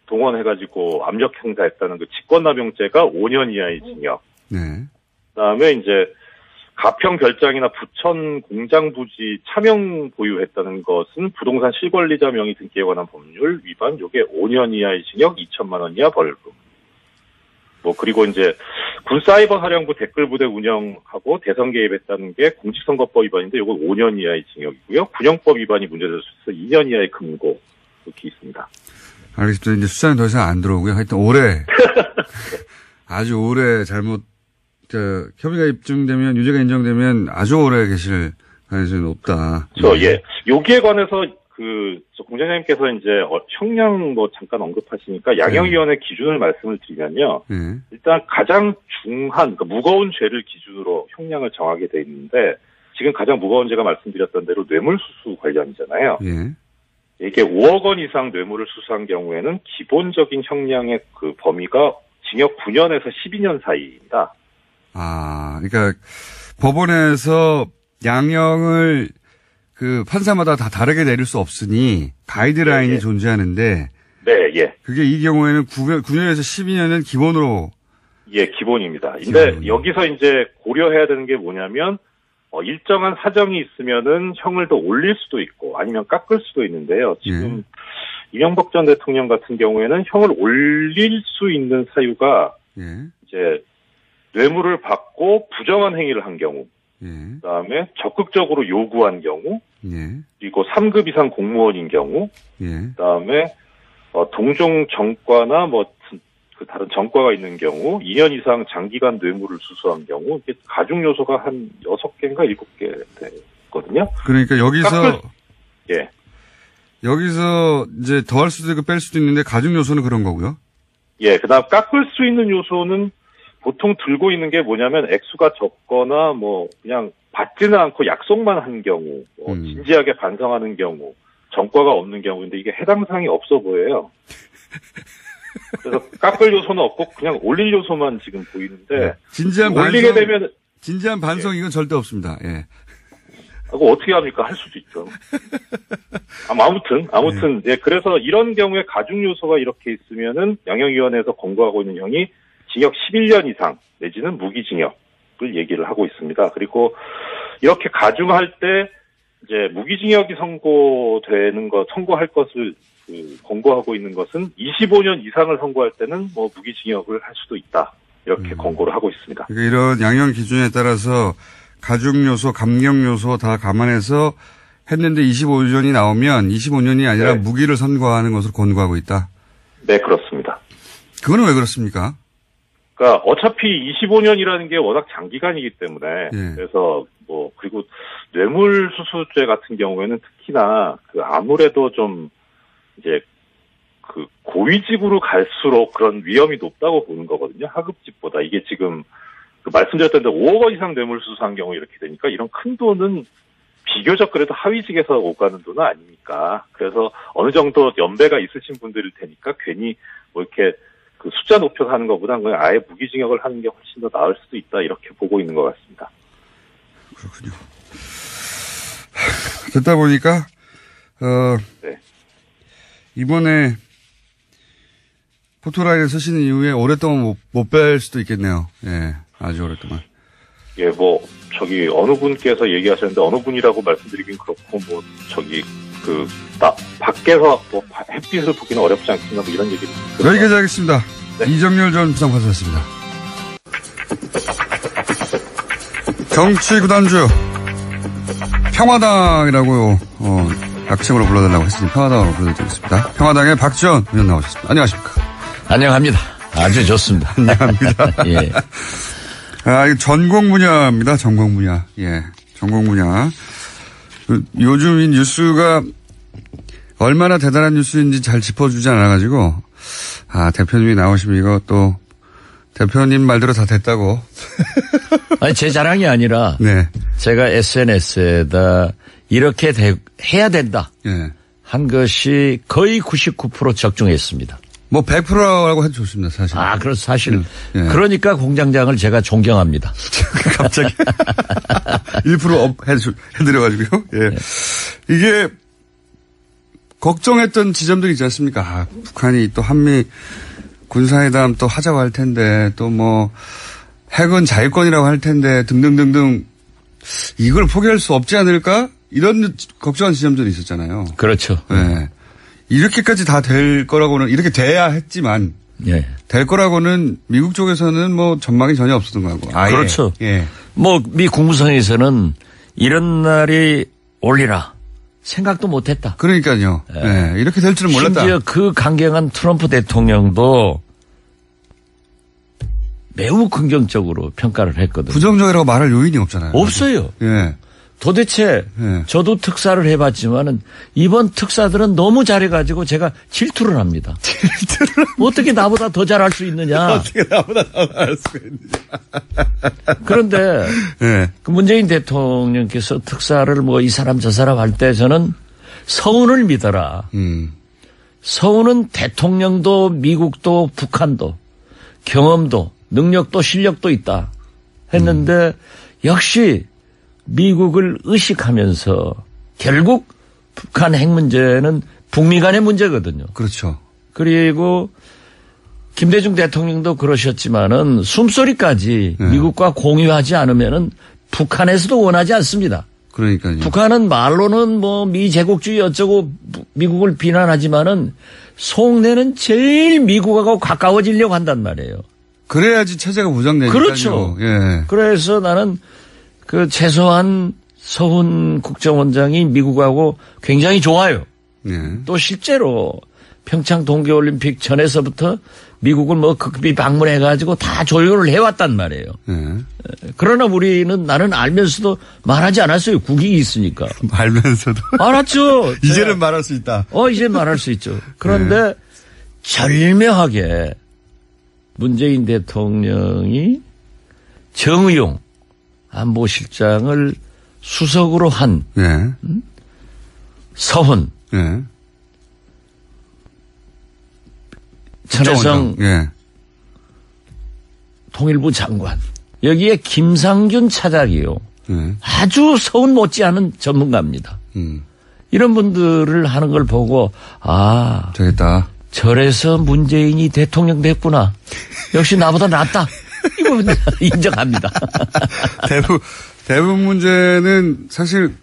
동원해가지고 압력 행사했다는 직권남용죄가 5년 이하의 징역. 네. 그 다음에 이제 가평 별장이나 부천 공장 부지 차명 보유했다는 것은 부동산 실권리자 명의 등기에 관한 법률 위반, 요게 5년 이하의 징역, 2천만 원 이하 벌금. 그리고 이제 군사이버사령부 댓글부대 운영하고 대선 개입했다는 게 공직선거법 위반인데 요건 5년 이하의 징역이고요. 군영법 위반이 문제될 수 있어서 2년 이하의 금고 이렇게 있습니다. 알겠습니다. 이제 수사는 더 이상 안 들어오고요. 하여튼 올해 아주 오래 혐의가 입증되면, 유죄가 인정되면 아주 오래 계실 가능성이 높다. 예. 여기에 관해서 공장장님께서 이제 형량 잠깐 언급하시니까 양형위원회 기준을 말씀을 드리면요. 일단 가장 중한, 무거운 죄를 기준으로 형량을 정하게 돼 있는데, 지금 가장 무거운 죄가 말씀드렸던 대로 뇌물수수 관련이잖아요. 이게 5억 원 이상 뇌물을 수수한 경우에는 기본적인 형량의 범위가 징역 9년에서 12년 사이입니다. 그러니까 법원에서 양형을 판사마다 다 다르게 내릴 수 없으니 가이드라인이 네, 존재하는데. 네, 예. 그게 이 경우에는 9년에서 12년은 기본으로. 예, 기본입니다. 근데 여기서 이제 고려해야 되는 게 뭐냐면, 일정한 사정이 있으면은 형을 더 올릴 수도 있고 아니면 깎을 수도 있는데요. 지금 이명박 전 대통령 같은 경우에는 형을 올릴 수 있는 사유가 이제 뇌물을 받고 부정한 행위를 한 경우, 그다음에 적극적으로 요구한 경우, 그리고 3급 이상 공무원인 경우, 그다음에 동종 정과나 다른 정과가 있는 경우, 2년 이상 장기간 뇌물을 수수한 경우, 이게 가중 요소가 한 6개인가 7개 되거든요. 그러니까 여기서 여기서 이제 더할 수도 있고 뺄 수도 있는데 가중 요소는 그런 거고요. 예, 그다음 깎을 수 있는 요소는 보통 들고 있는 게 뭐냐면 액수가 적거나 그냥 받지는 않고 약속만 한 경우, 진지하게 반성하는 경우, 정과가 없는 경우인데 이게 해당 사항이 없어 보여요. 그래서 깎을 요소는 없고 그냥 올릴 요소만 지금 보이는데 진지한 반성 이건 절대 없습니다. 예. 그거 어떻게 합니까? 할 수도 있죠. 아무튼 그래서 이런 경우에 가중 요소가 이렇게 있으면은 양형위원회에서 권고하고 있는 형이 징역 11년 이상 내지는 무기징역을 얘기를 하고 있습니다. 그리고 이렇게 가중할 때 이제 무기징역이 선고할 것을 권고하고 있는 것은 25년 이상을 선고할 때는 무기징역을 할 수도 있다. 이렇게 권고를 하고 있습니다. 그러니까 이런 양형 기준에 따라서 가중 요소, 감경 요소 다 감안해서 했는데 25년이 나오면 25년이 아니라 무기를 선고하는 것으로 권고하고 있다. 네, 그렇습니다. 그거는 왜 그렇습니까? 그러니까 어차피 25년이라는 게 워낙 장기간이기 때문에 그래서 그리고 뇌물수수죄 같은 경우에는 특히나 아무래도 좀 이제 고위직으로 갈수록 그런 위험이 높다고 보는 거거든요. 하급직보다. 이게 지금 말씀드렸던 대로 5억 원 이상 뇌물수수한 경우 이렇게 되니까 이런 큰 돈은 비교적 그래도 하위직에서 오가는 돈은 아니니까. 그래서 어느 정도 연배가 있으신 분들일 테니까 괜히 이렇게 숫자 높여서 하는 것보다는 그냥 아예 무기징역을 하는 게 훨씬 더 나을 수도 있다. 이렇게 보고 있는 것 같습니다. 그렇군요. 듣다 보니까, 이번에 포토라인을 쓰시는 이후에 오랫동안 못 뵐 수도 있겠네요. 예, 아주 오랫동안. 예, 어느 분께서 얘기하셨는데 어느 분이라고 말씀드리긴 그렇고, 밖에서 햇빛을 보기는 어렵지 않겠나 이런 얘기를. 여기까지 하겠습니다. 네. 이정열 전 부장판사였습니다. 정치 구단주 평화당이라고 약칭으로 불러달라고 했으니 평화당으로 불러드리겠습니다. 평화당의 박지원 의원 나오셨습니다. 안녕하십니까? 안녕합니다. 아주 좋습니다. 안녕합니다. 예. 이거 전공 분야입니다. 전공 분야. 예. 전공 분야. 요즘 이 뉴스가 얼마나 대단한 뉴스인지 잘 짚어주지 않아가지고, 대표님이 나오시면 이거 또, 대표님 말대로 다 됐다고. 아니, 제 자랑이 아니라, 네. 제가 SNS에다 이렇게 해야 된다. 예. 한 것이 거의 99% 적중했습니다. 뭐 100%라고 해도 좋습니다, 사실. 그래서 사실. 예. 그러니까 공장장을 제가 존경합니다. 갑자기. 1% 해드려가지고요. 예. 예. 이게, 걱정했던 지점들이 있지 않습니까? 북한이 또 한미 군사회담 또 하자고 할 텐데, 또 뭐, 핵은 자유권이라고 할 텐데, 등등등등, 이걸 포기할 수 없지 않을까? 이런 걱정한 지점들이 있었잖아요. 그렇죠. 예. 이렇게까지 다 될 거라고는, 이렇게 돼야 했지만, 예. 될 거라고는 미국 쪽에서는 뭐 전망이 전혀 없었던 거고. 그렇죠. 예. 뭐, 미 국무성에서는 이런 날이 올리라. 생각도 못했다. 그러니까요. 예. 네, 이렇게 될 줄은 몰랐다. 심지어 그 강경한 트럼프 대통령도 매우 긍정적으로 평가를 했거든요. 부정적이라고 말할 요인이 없잖아요. 없어요. 예. 도대체 저도 특사를 해봤지만은 이번 특사들은 너무 잘해가지고 제가 질투를 합니다. 어떻게 나보다 더 잘할 수 있느냐. 어떻게 나보다 더 잘할 수 있느냐. 그런데 그 문재인 대통령께서 특사를 뭐 이 사람 저 사람 할 때 저는 서훈을 믿어라. 서훈은 대통령도 미국도 북한도 경험도 능력도 실력도 있다 했는데 역시 미국을 의식하면서 결국 북한 핵 문제는 북미 간의 문제거든요. 그렇죠. 그리고 김대중 대통령도 그러셨지만은 숨소리까지 미국과 공유하지 않으면은 북한에서도 원하지 않습니다. 그러니까요. 북한은 말로는 뭐 미 제국주의 어쩌고 미국을 비난하지만은 속내는 제일 미국하고 가까워지려고 한단 말이에요. 그래야지 체제가 보장되니까요. 그렇죠. 예. 그래서 나는 그 최소한 서훈 국정원장이 미국하고 굉장히 좋아요. 또 실제로 평창 동계올림픽 전에서부터 미국을 뭐 극비 방문해가지고 다 조율을 해왔단 말이에요. 그러나 우리는 나는 알면서도 말하지 않았어요. 국익이 있으니까. 알면서도? 알았죠. 이제는 말할 수 있다. 이제 말할 수 있죠. 그런데 절묘하게 문재인 대통령이 정의용 안보실장을 수석으로 한 서훈, 천혜성 통일부 장관, 여기에 김상균 차장이요. 아주 서훈 못지않은 전문가입니다. 이런 분들을 하는 걸 보고 되겠다. 저래서 문재인이 대통령 됐구나. 역시 나보다 낫다. 이거 인정합니다. 대북 문제는 사실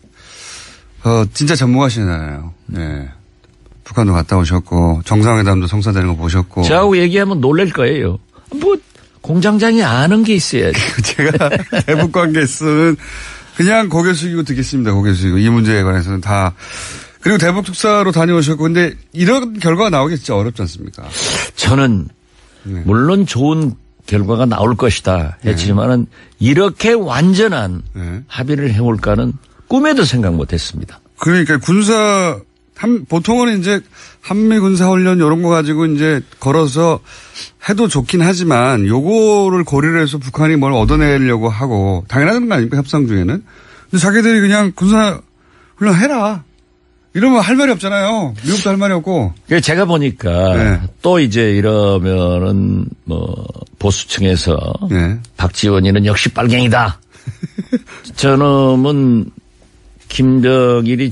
진짜 전문가시잖아요. 네. 북한도 갔다 오셨고 정상회담도 성사되는 거 보셨고. 저하고 얘기하면 놀랄 거예요. 뭐 공장장이 아는 게 있어야지. 제가 대북 관계에서는 그냥 고개 숙이고 듣겠습니다. 고개 숙이고 이 문제에 관해서는 다. 그리고 대북 특사로 다녀오셨고 근데 이런 결과가 나오기 진짜 어렵지 않습니까? 저는 물론 좋은 결과가 나올 것이다 했지만은 이렇게 완전한 합의를 해올까는 꿈에도 생각 못했습니다. 그러니까 보통은 이제 한미 군사 훈련 이런 거 가지고 이제 걸어서 해도 좋긴 하지만 요거를 고려를 해서 북한이 뭘 얻어내려고 하고 당연한 거 아닙니까 협상 중에는. 근데 자기들이 그냥 군사 훈련 해라. 이러면 할 말이 없잖아요. 미국도 할 말이 없고. 제가 보니까 또 이제 이러면은 뭐 보수층에서 박지원이는 역시 빨갱이다. 저놈은 김정일이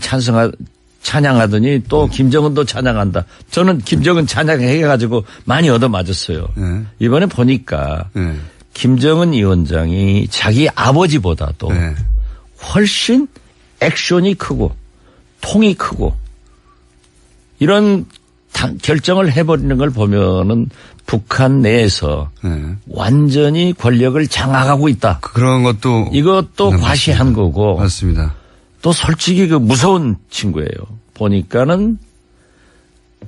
찬양하더니 또 김정은도 찬양한다. 저는 김정은 찬양해가지고 많이 얻어맞았어요. 이번에 보니까 김정은 위원장이 자기 아버지보다도 훨씬 액션이 크고 통이 크고 이런 결정을 해버리는 걸 보면은 북한 내에서 완전히 권력을 장악하고 있다. 그런 것도 이것도 과시한 거고. 맞습니다. 또 솔직히 그 무서운 친구예요. 보니까는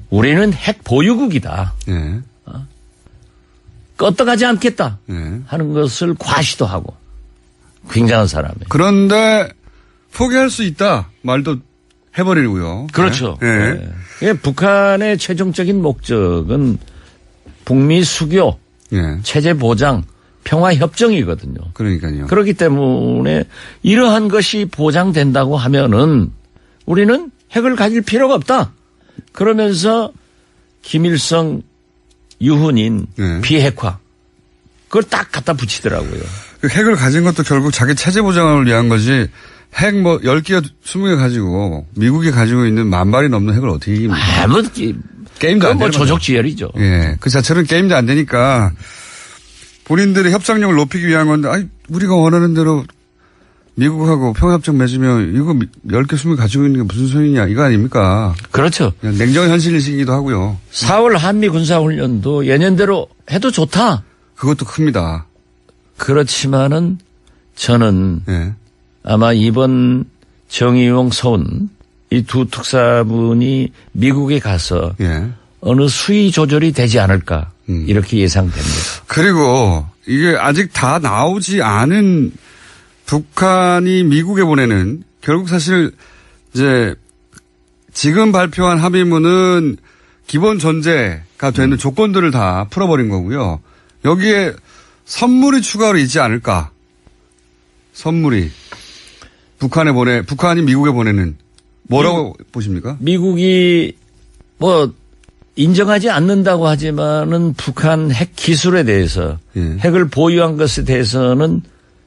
우리는 핵 보유국이다. 껐다가지 않겠다 하는 것을 과시도 하고. 굉장한 사람이에요. 그런데 포기할 수 있다 말도 해버리고요. 그렇죠. 북한의 최종적인 목적은 북미 수교, 체제 보장, 평화 협정이거든요. 그러니까요. 그렇기 때문에 이러한 것이 보장된다고 하면은 우리는 핵을 가질 필요가 없다. 그러면서 김일성 유훈인 비핵화 그걸 딱 갖다 붙이더라고요. 그 핵을 가진 것도 결국 자기 체제 보장을 위한 거지. 핵 10개, 20개 가지고 미국이 가지고 있는 10,000발이 넘는 핵을 어떻게 이깁니까? 게임도 안 되는 조족지혈이죠. 예. 그 자체는 게임도 안 되니까 본인들의 협상력을 높이기 위한 건데 우리가 원하는 대로 미국하고 평화협정 맺으면 이거 10개, 20개 가지고 있는 게 무슨 소용이냐 이거 아닙니까? 그렇죠. 그냥 냉정한 현실이시기도 하고요. 4월 한미 군사훈련도 예년대로 해도 좋다. 그것도 큽니다. 그렇지만은 저는 아마 이번 정의용 서훈 이 두 특사분이 미국에 가서 어느 수위 조절이 되지 않을까 이렇게 예상됩니다. 그리고 이게 아직 다 나오지 않은 북한이 미국에 보내는 결국 사실 이제 지금 발표한 합의문은 기본 전제가 되는 조건들을 다 풀어버린 거고요. 여기에 선물이 추가로 있지 않을까. 선물이. 북한이 미국에 보내는 뭐라고 보십니까? 미국이 인정하지 않는다고 하지만은 북한 핵 기술에 대해서 핵을 보유한 것에 대해서는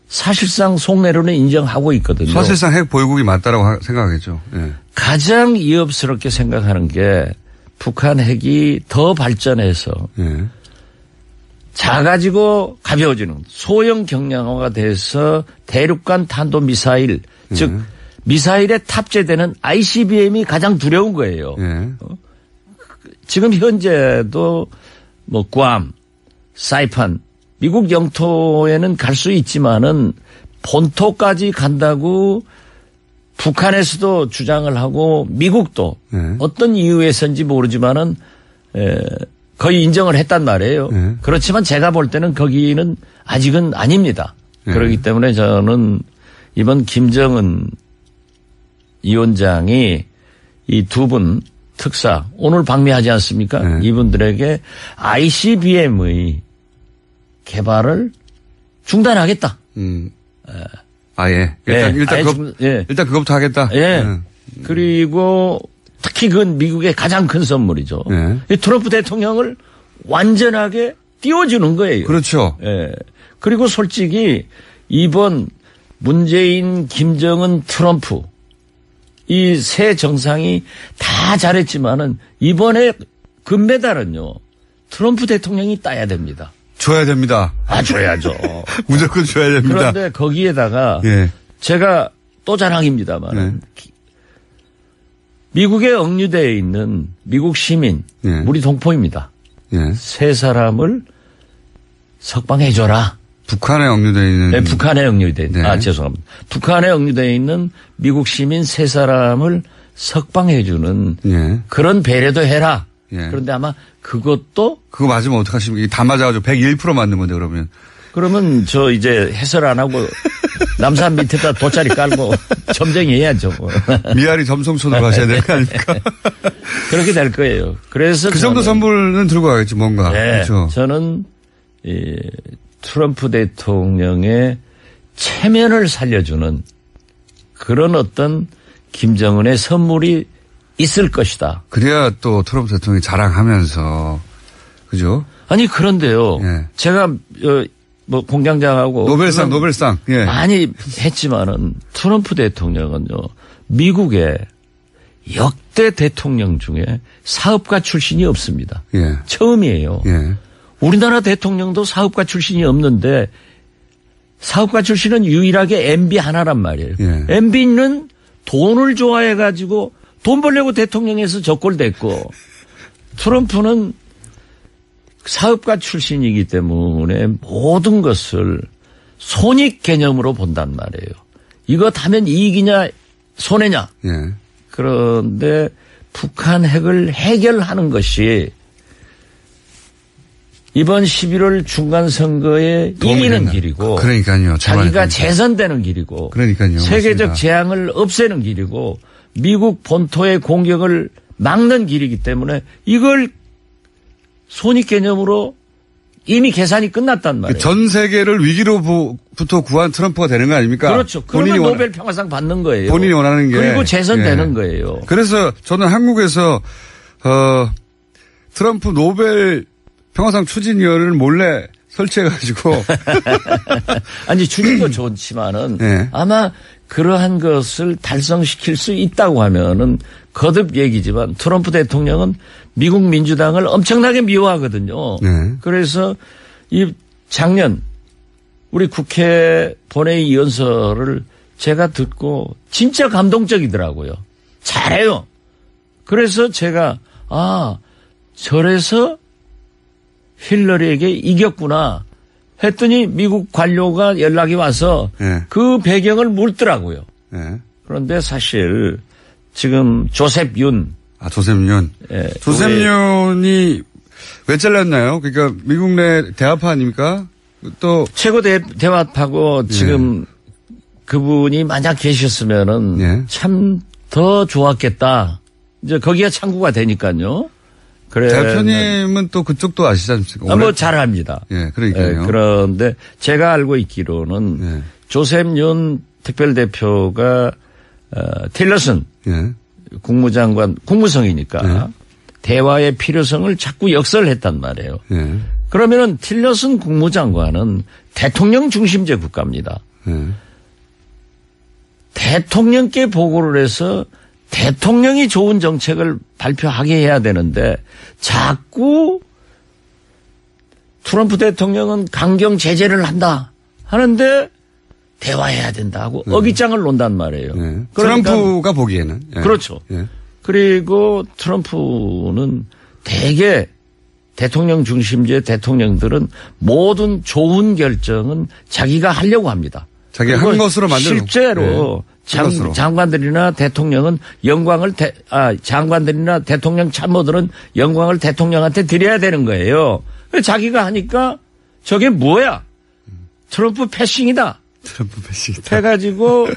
사실상 속내로는 인정하고 있거든요. 사실상 핵 보유국이 맞다라고 생각하겠죠. 가장 위협스럽게 생각하는 게 북한 핵이 더 발전해서 작아지고 가벼워지는 소형 경량화가 돼서 대륙간 탄도미사일 즉 미사일에 탑재되는 ICBM이 가장 두려운 거예요. 지금 현재도 괌, 사이판 미국 영토에는 갈 수 있지만은 본토까지 간다고 북한에서도 주장을 하고 미국도 어떤 이유에서인지 모르지만은 거의 인정을 했단 말이에요. 그렇지만 제가 볼 때는 거기는 아직은 아닙니다. 그렇기 때문에 저는 이번 김정은 위원장이 이 두 분 특사 오늘 방미하지 않습니까? 이분들에게 ICBM의 개발을 중단하겠다. 아예. 일단 그것부터 하겠다. 그리고 특히 그건 미국의 가장 큰 선물이죠. 트럼프 대통령을 완전하게 띄워주는 거예요. 그렇죠. 그리고 솔직히 이번 문재인, 김정은, 트럼프 이 세 정상이 다 잘했지만은 이번에 금메달은요. 트럼프 대통령이 따야 됩니다. 줘야 됩니다. 줘야죠. 무조건 줘야 됩니다. 그런데 거기에다가 제가 또 자랑입니다만 미국에 억류되어 있는 미국 시민 우리 동포입니다. 세 사람을 석방해줘라. 북한에 억류되어 있는. 북한에 억류되어 있는. 죄송합니다. 북한에 억류되어 있는 미국 시민 세 사람을 석방해주는 그런 배려도 해라. 그런데 아마 그것도. 그거 맞으면 어떡하십니까? 다 맞아가지고 101% 맞는 건데 그러면. 그러면 저 이제 해설 안 하고 남산 밑에다 돗자리 깔고 점쟁이해야죠. 미아리 점성촌으로 가셔야 될 거 아닙니까? 그렇게 될 거예요. 그래서 그 정도 선물은 들고 가겠지 뭔가. 그렇죠. 저는 트럼프 대통령의 체면을 살려주는 그런 어떤 김정은의 선물이 있을 것이다. 그래야 또 트럼프 대통령이 자랑하면서 그죠? 아니 그런데요. 제가 공장장하고 노벨상 많이 했지만은 트럼프 대통령은요 미국의 역대 대통령 중에 사업가 출신이 없습니다. 처음이에요. 우리나라 대통령도 사업가 출신이 없는데 사업가 출신은 유일하게 MB 하나란 말이에요. MB는 돈을 좋아해가지고 돈 벌려고 대통령에서 적골됐고 트럼프는 사업가 출신이기 때문에 모든 것을 손익 개념으로 본단 말이에요. 이거 하면 이익이냐 손해냐. 예. 그런데 북한 핵을 해결하는 것이 이번 11월 중간선거에 이기는 길이고 그러니까요. 자기가 재선되는 길이고 그러니까요. 세계적 맞습니다. 재앙을 없애는 길이고 미국 본토의 공격을 막는 길이기 때문에 이걸 손익 개념으로 이미 계산이 끝났단 말이에요. 전 세계를 위기로부터 구한 트럼프가 되는 거 아닙니까? 그렇죠. 그러면 노벨 평화상 받는 거예요. 본인이 원하는 게. 그리고 재선되는 예. 거예요. 그래서 저는 한국에서 트럼프 노벨 평화상 추진위원회를 몰래 설치해가지고. 아니 추진도 좋지만은 네. 아마 그러한 것을 달성시킬 수 있다고 하면은 거듭 얘기지만 트럼프 대통령은 미국 민주당을 엄청나게 미워하거든요. 네. 그래서 이 작년 우리 국회 본회의 연설을 제가 듣고 진짜 감동적이더라고요. 잘해요. 그래서 제가 저래서 힐러리에게 이겼구나 했더니 미국 관료가 연락이 와서 네. 그 배경을 묻더라고요. 네. 그런데 사실 지금 조셉 윤. 조셉 윤. 예, 조셉 윤이 왜 잘랐나요? 그러니까 미국 내 대화파 아닙니까? 또 최고 대화파고 지금 그분이 만약 계셨으면은 예. 참 더 좋았겠다. 이제 거기가 창구가 되니까요. 그래. 대표님은 또 그쪽도 아시지 않습니까? 뭐 잘합니다. 예, 그러니까요. 그런데 제가 알고 있기로는 예. 조셉 윤 특별대표가 틸러슨 예. 국무장관 국무성이니까 대화의 필요성을 자꾸 역설했단 말이에요. 예. 그러면은 틸러슨 국무장관은 대통령 중심제 국가입니다. 예. 대통령께 보고를 해서 대통령이 좋은 정책을 발표하게 해야 되는데 자꾸 트럼프 대통령은 강경 제재를 한다 하는데 대화해야 된다고 어깃장을 놓는단 말이에요. 그러니까 트럼프가 보기에는. 예. 그렇죠. 예. 그리고 트럼프는 대개 대통령 중심제 대통령들은 모든 좋은 결정은 자기가 하려고 합니다. 자기가 한 것으로 만들어 실제로 장관들이나 대통령은 장관들이나 대통령 참모들은 영광을 대통령한테 드려야 되는 거예요. 자기가 하니까 저게 뭐야? 트럼프 패싱이다. 트럼프 패싱이다. 해가지고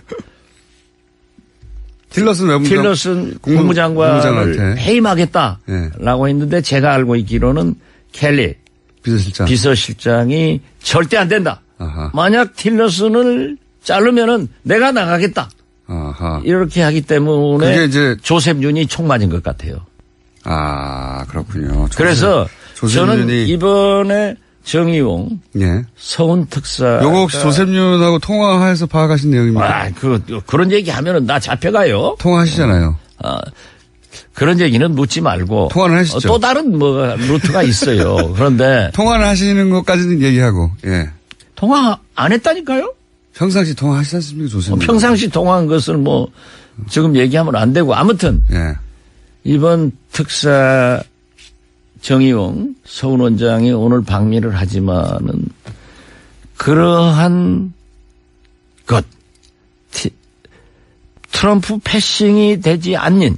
틸러슨 국무장관을 해임하겠다라고 했는데 제가 알고 있기로는 켈리 비서실장이 절대 안 된다. 아하. 만약 틸러슨을 자르면은 내가 나가겠다. 아하. 이렇게 하기 때문에 그게 이제 조셉 윤이 총 맞은 것 같아요. 그렇군요. 그래서 저는 이번에 정의용 서훈 특사 요거 혹시 조셉 윤하고 통화해서 파악하신 내용입니까? 그런 얘기 하면은 나 잡혀가요. 통화하시잖아요. 그런 얘기는 묻지 말고 통화를 하시죠. 또 다른 루트가 있어요. 그런데 통화를 하시는 것까지는 얘기하고 통화 안 했다니까요? 평상시 통화하시지 않습니까, 조셉 윤? 평상시 통화한 것을 지금 얘기하면 안 되고 아무튼 이번 특사 정의용 서훈 원장이 오늘 방미를 하지만은 그러한 것 트럼프 패싱이 되지 않는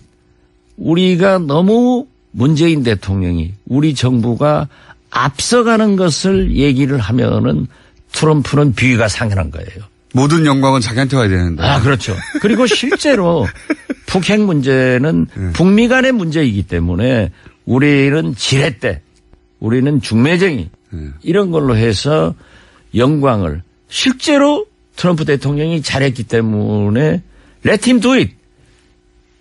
우리가 너무 문재인 대통령이 우리 정부가 앞서가는 것을 얘기를 하면은 트럼프는 비위가 상연한 거예요. 모든 영광은 자기한테 와야 되는데. 그렇죠. 그리고 실제로 북핵 문제는 북미 간의 문제이기 때문에 우리는 지렛대, 우리는 중매쟁이 이런 걸로 해서 영광을 실제로 트럼프 대통령이 잘했기 때문에 let him do it.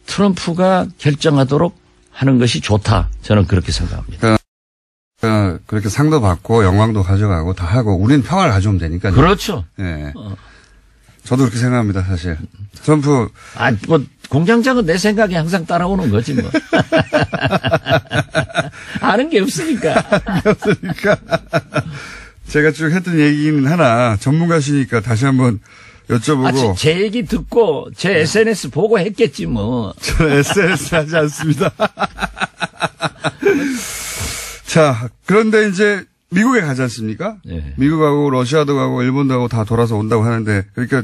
트럼프가 결정하도록 하는 것이 좋다. 저는 그렇게 생각합니다. 그렇게 상도 받고 영광도 가져가고 다 하고 우리는 평화를 가져오면 되니까요. 그렇죠. 네. 저도 그렇게 생각합니다, 사실. 트럼프. 공장장은 내 생각에 항상 따라오는 거지 뭐. 아는 게 없으니까. 제가 쭉 했던 얘기는 하나 전문가시니까 다시 한번 여쭤보고. 제 얘기 듣고 제 SNS 보고 했겠지 뭐. 저는 SNS 하지 않습니다. 자, 그런데 이제 미국에 가지 않습니까? 네. 미국하고 러시아도 가고 일본도 가고 다 돌아서 온다고 하는데 그러니까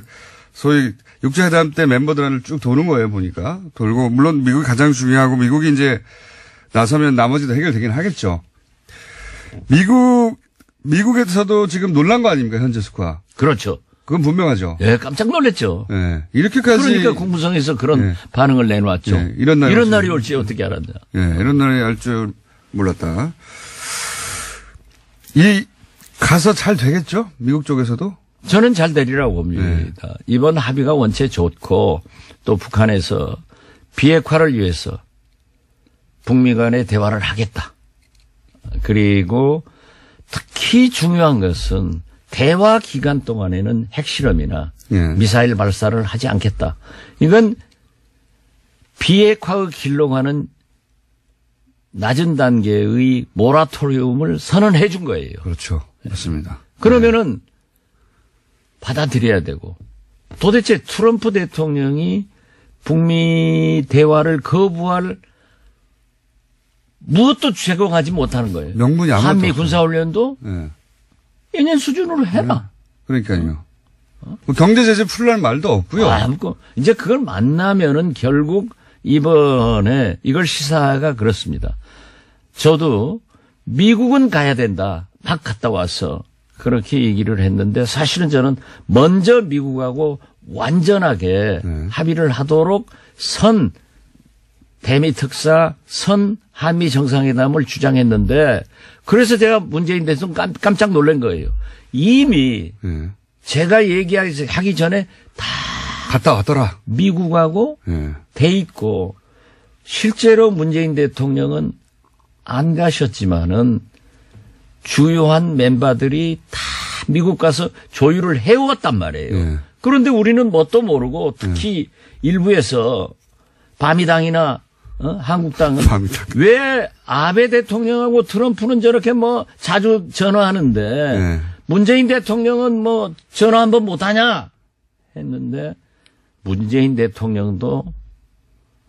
소위 육자회담 때 멤버들을 쭉 도는 거예요, 보니까. 돌고 물론 미국이 가장 중요하고 미국이 이제 나서면 나머지도 해결되긴 하겠죠. 미국에서도 지금 놀란 거 아닙니까, 현재 스코어. 그렇죠. 그건 분명하죠. 예, 깜짝 놀랐죠. 예, 이렇게까지. 그러니까 국무성에서 그런 반응을 내놓았죠. 예, 이런 날이 올지 어떻게 알았냐. 예, 이런 날이 알 줄 몰랐다. 가서 잘 되겠죠? 미국 쪽에서도? 저는 잘 되리라고 봅니다. 네. 이번 합의가 원체 좋고 또 북한에서 비핵화를 위해서 북미 간의 대화를 하겠다. 그리고 특히 중요한 것은 대화 기간 동안에는 핵실험이나 미사일 발사를 하지 않겠다. 이건 비핵화의 길로 가는 낮은 단계의 모라토리움을 선언해 준 거예요. 그렇죠. 맞습니다. 그러면은 받아들여야 되고 도대체 트럼프 대통령이 북미 대화를 거부할 무엇도 제공하지 못하는 거예요. 명분이 아무것도 한미 없어요. 군사훈련도 예년 수준으로 해라. 그러니까요. 경제 제재 풀라는 말도 없고요. 이제 그걸 만나면은 결국 이번에 이걸 시사가 그렇습니다. 저도 미국은 가야 된다. 막 갔다 와서 그렇게 얘기를 했는데 사실은 저는 먼저 미국하고 완전하게 합의를 하도록 대미 특사 한미 정상회담을 주장했는데 그래서 제가 문재인 대통령 깜짝 놀란 거예요. 이미 제가 얘기하기 전에 다 갔다 왔더라. 미국하고 돼 있고 실제로 문재인 대통령은 안 가셨지만은 주요한 멤버들이 다 미국 가서 조율을 해왔단 말이에요. 그런데 우리는 뭣도 모르고 특히 일부에서 바미당이나 한국당은 왜 아베 대통령하고 트럼프는 저렇게 자주 전화하는데 문재인 대통령은 전화 한번 못하냐 했는데 문재인 대통령도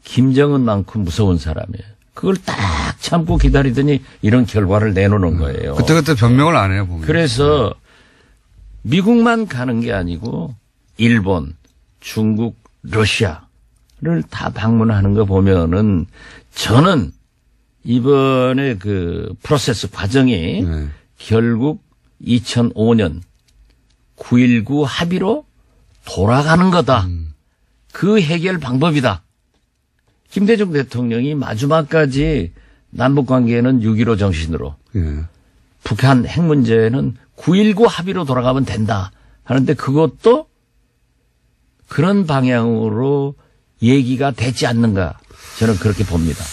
김정은만큼 무서운 사람이에요. 그걸 딱 참고 기다리더니 이런 결과를 내놓는 거예요. 그때 변명을 안 해요, 보면. 그래서 미국만 가는 게 아니고 일본, 중국, 러시아를 다 방문하는 거 보면은 저는 이번에 그 프로세스 과정이 결국 2005년 9.19 합의로 돌아가는 거다. 그 해결 방법이다. 김대중 대통령이 마지막까지 남북관계는 6.15 정신으로 북한 핵 문제는 9.19 합의로 돌아가면 된다 하는데 그것도 그런 방향으로 얘기가 되지 않는가 저는 그렇게 봅니다.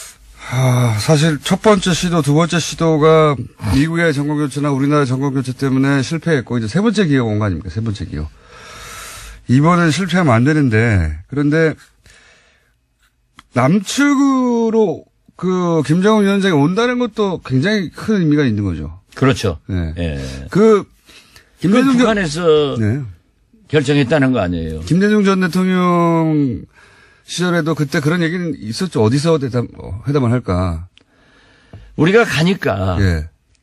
사실 첫 번째 시도, 두 번째 시도가 미국의 정권교체나 우리나라의 정권교체 때문에 실패했고 이제 세 번째 기회가 온 거 아닙니까? 세 번째 기회. 이번엔 실패하면 안 되는데 그런데 남측으로 김정은 위원장이 온다는 것도 굉장히 큰 의미가 있는 거죠. 그렇죠. 네. 예. 김대중 북한에서 결정했다는 거 아니에요. 김대중 전 대통령 시절에도 그때 그런 얘기는 있었죠. 어디서 회담을 할까. 우리가 가니까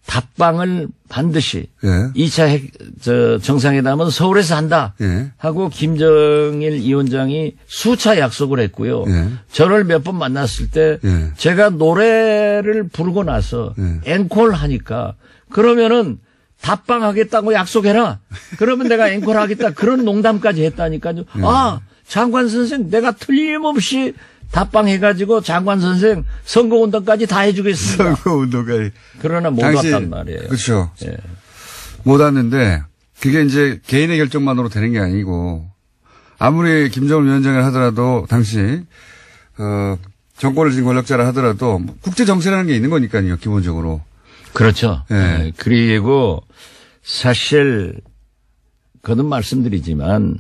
답방을 반드시 2차 정상회담은 서울에서 한다 하고 김정일 위원장이 수차 약속을 했고요. 저를 몇 번 만났을 때 제가 노래를 부르고 나서 앵콜 하니까 그러면은 답방하겠다고 약속해라. 그러면 내가 앵콜 하겠다. 그런 농담까지 했다니까요. 장관 선생 내가 틀림없이 답방해가지고 장관 선생 선거운동까지 다 해주겠습니다. 선거운동까지. 그러나 못 왔단 말이에요. 그렇죠. 못 왔는데 그게 이제 개인의 결정만으로 되는 게 아니고 아무리 김정은 위원장을 하더라도 당시 정권을 지닌 권력자라 하더라도 국제 정세라는 게 있는 거니까요. 기본적으로. 그렇죠. 그리고 사실 거듭 말씀드리지만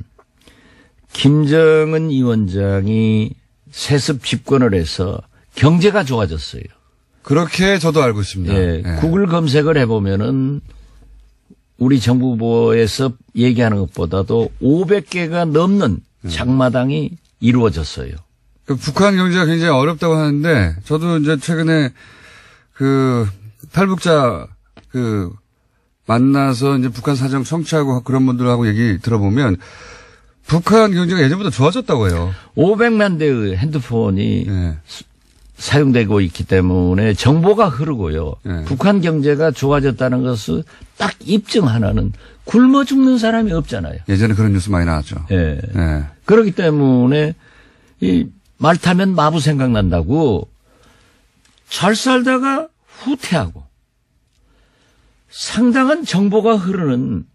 김정은 위원장이 세습 집권을 해서 경제가 좋아졌어요. 그렇게 저도 알고 있습니다. 구글 검색을 해보면은 우리 정부부에서 얘기하는 것보다도 500개가 넘는 장마당이 이루어졌어요. 북한 경제가 굉장히 어렵다고 하는데 저도 이제 최근에 탈북자 만나서 이제 북한 사정 청취하고 그런 분들하고 얘기 들어보면 북한 경제가 예전보다 좋아졌다고 해요. 500만 대의 핸드폰이 네. 사용되고 있기 때문에 정보가 흐르고요. 네. 북한 경제가 좋아졌다는 것을 딱 입증하는 굶어 죽는 사람이 없잖아요. 예전에 그런 뉴스 많이 나왔죠. 네. 네. 그렇기 때문에 이 말 타면 마부 생각난다고 잘 살다가 후퇴하고 상당한 정보가 흐르는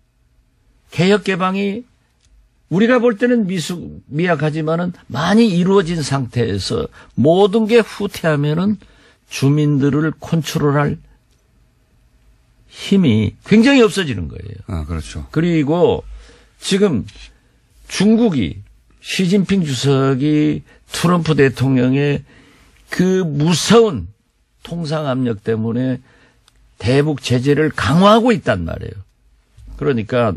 개혁 개방이 우리가 볼 때는 미약하지만은 많이 이루어진 상태에서 모든 게 후퇴하면은 주민들을 컨트롤할 힘이 굉장히 없어지는 거예요. 아, 그렇죠. 그리고 지금 중국이 시진핑 주석이 트럼프 대통령의 그 무서운 통상 압력 때문에 대북 제재를 강화하고 있단 말이에요. 그러니까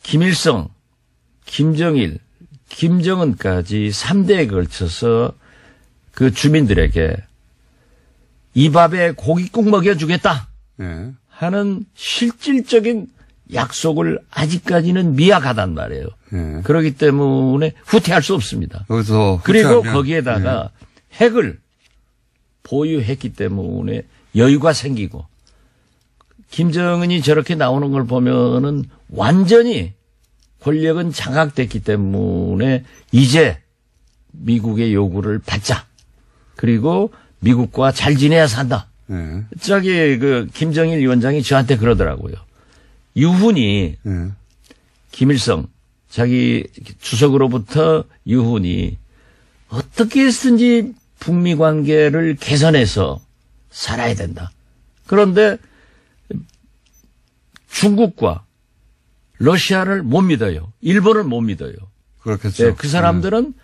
김일성, 김정일, 김정은까지 3대에 걸쳐서 그 주민들에게 이 밥에 고깃국 먹여주겠다 네. 하는 실질적인 약속을 아직까지는 미약하단 말이에요. 네. 그렇기 때문에 후퇴할 수 없습니다. 그리고 거기에다가 핵을 보유했기 때문에 여유가 생기고 김정은이 저렇게 나오는 걸 보면은 완전히 권력은 장악됐기 때문에 이제 미국의 요구를 받자. 그리고 미국과 잘 지내야 산다. 네. 저기 김정일 위원장이 저한테 그러더라고요. 유훈이 네. 김일성 자기 주석으로부터 유훈이 어떻게 해서든지 북미 관계를 개선해서 살아야 된다. 그런데 중국과 러시아를 못 믿어요. 일본을 못 믿어요. 그렇겠죠. 네, 그 사람들은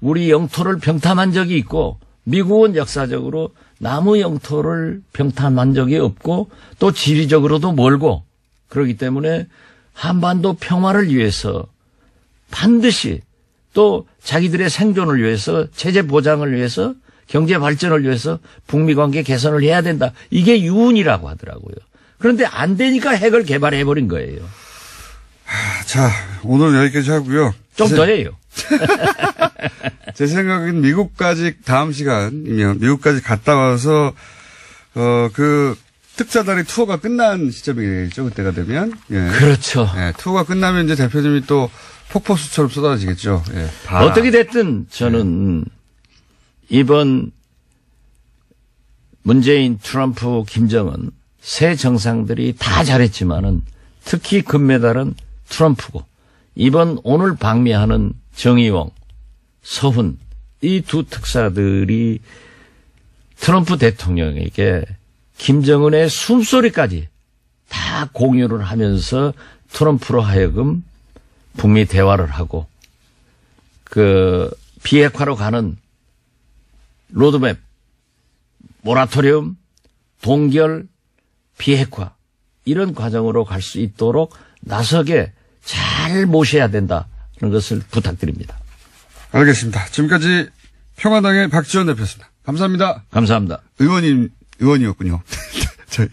우리 영토를 병탐한 적이 있고 미국은 역사적으로 남의 영토를 병탐한 적이 없고 또 지리적으로도 멀고 그렇기 때문에 한반도 평화를 위해서 반드시 또 자기들의 생존을 위해서 체제 보장을 위해서 경제 발전을 위해서 북미 관계 개선을 해야 된다. 이게 유훈이라고 하더라고요. 그런데 안 되니까 핵을 개발해버린 거예요. 자, 오늘 여기까지 하고요. 좀 더 해요. 제 생각엔 미국까지 다음 시간이면 미국까지 갔다 와서 특사단의 투어가 끝난 시점이겠죠. 그때가 되면. 예. 그렇죠. 예, 투어가 끝나면 이제 대표님이 또 폭포수처럼 쏟아지겠죠. 예, 어떻게 됐든 저는 이번 문재인, 트럼프, 김정은 새 정상들이 다 잘했지만은 특히 금메달은 트럼프고 오늘 방미하는 정의용, 서훈 이 두 특사들이 트럼프 대통령에게 김정은의 숨소리까지 다 공유를 하면서 트럼프로 하여금 북미 대화를 하고 비핵화로 가는 로드맵, 모라토리움, 동결, 비핵화 이런 과정으로 갈 수 있도록 나서게 잘 모셔야 된다는 것을 부탁드립니다. 알겠습니다. 지금까지 평화당의 박지원 대표였습니다. 감사합니다. 감사합니다. 의원이었군요. 저희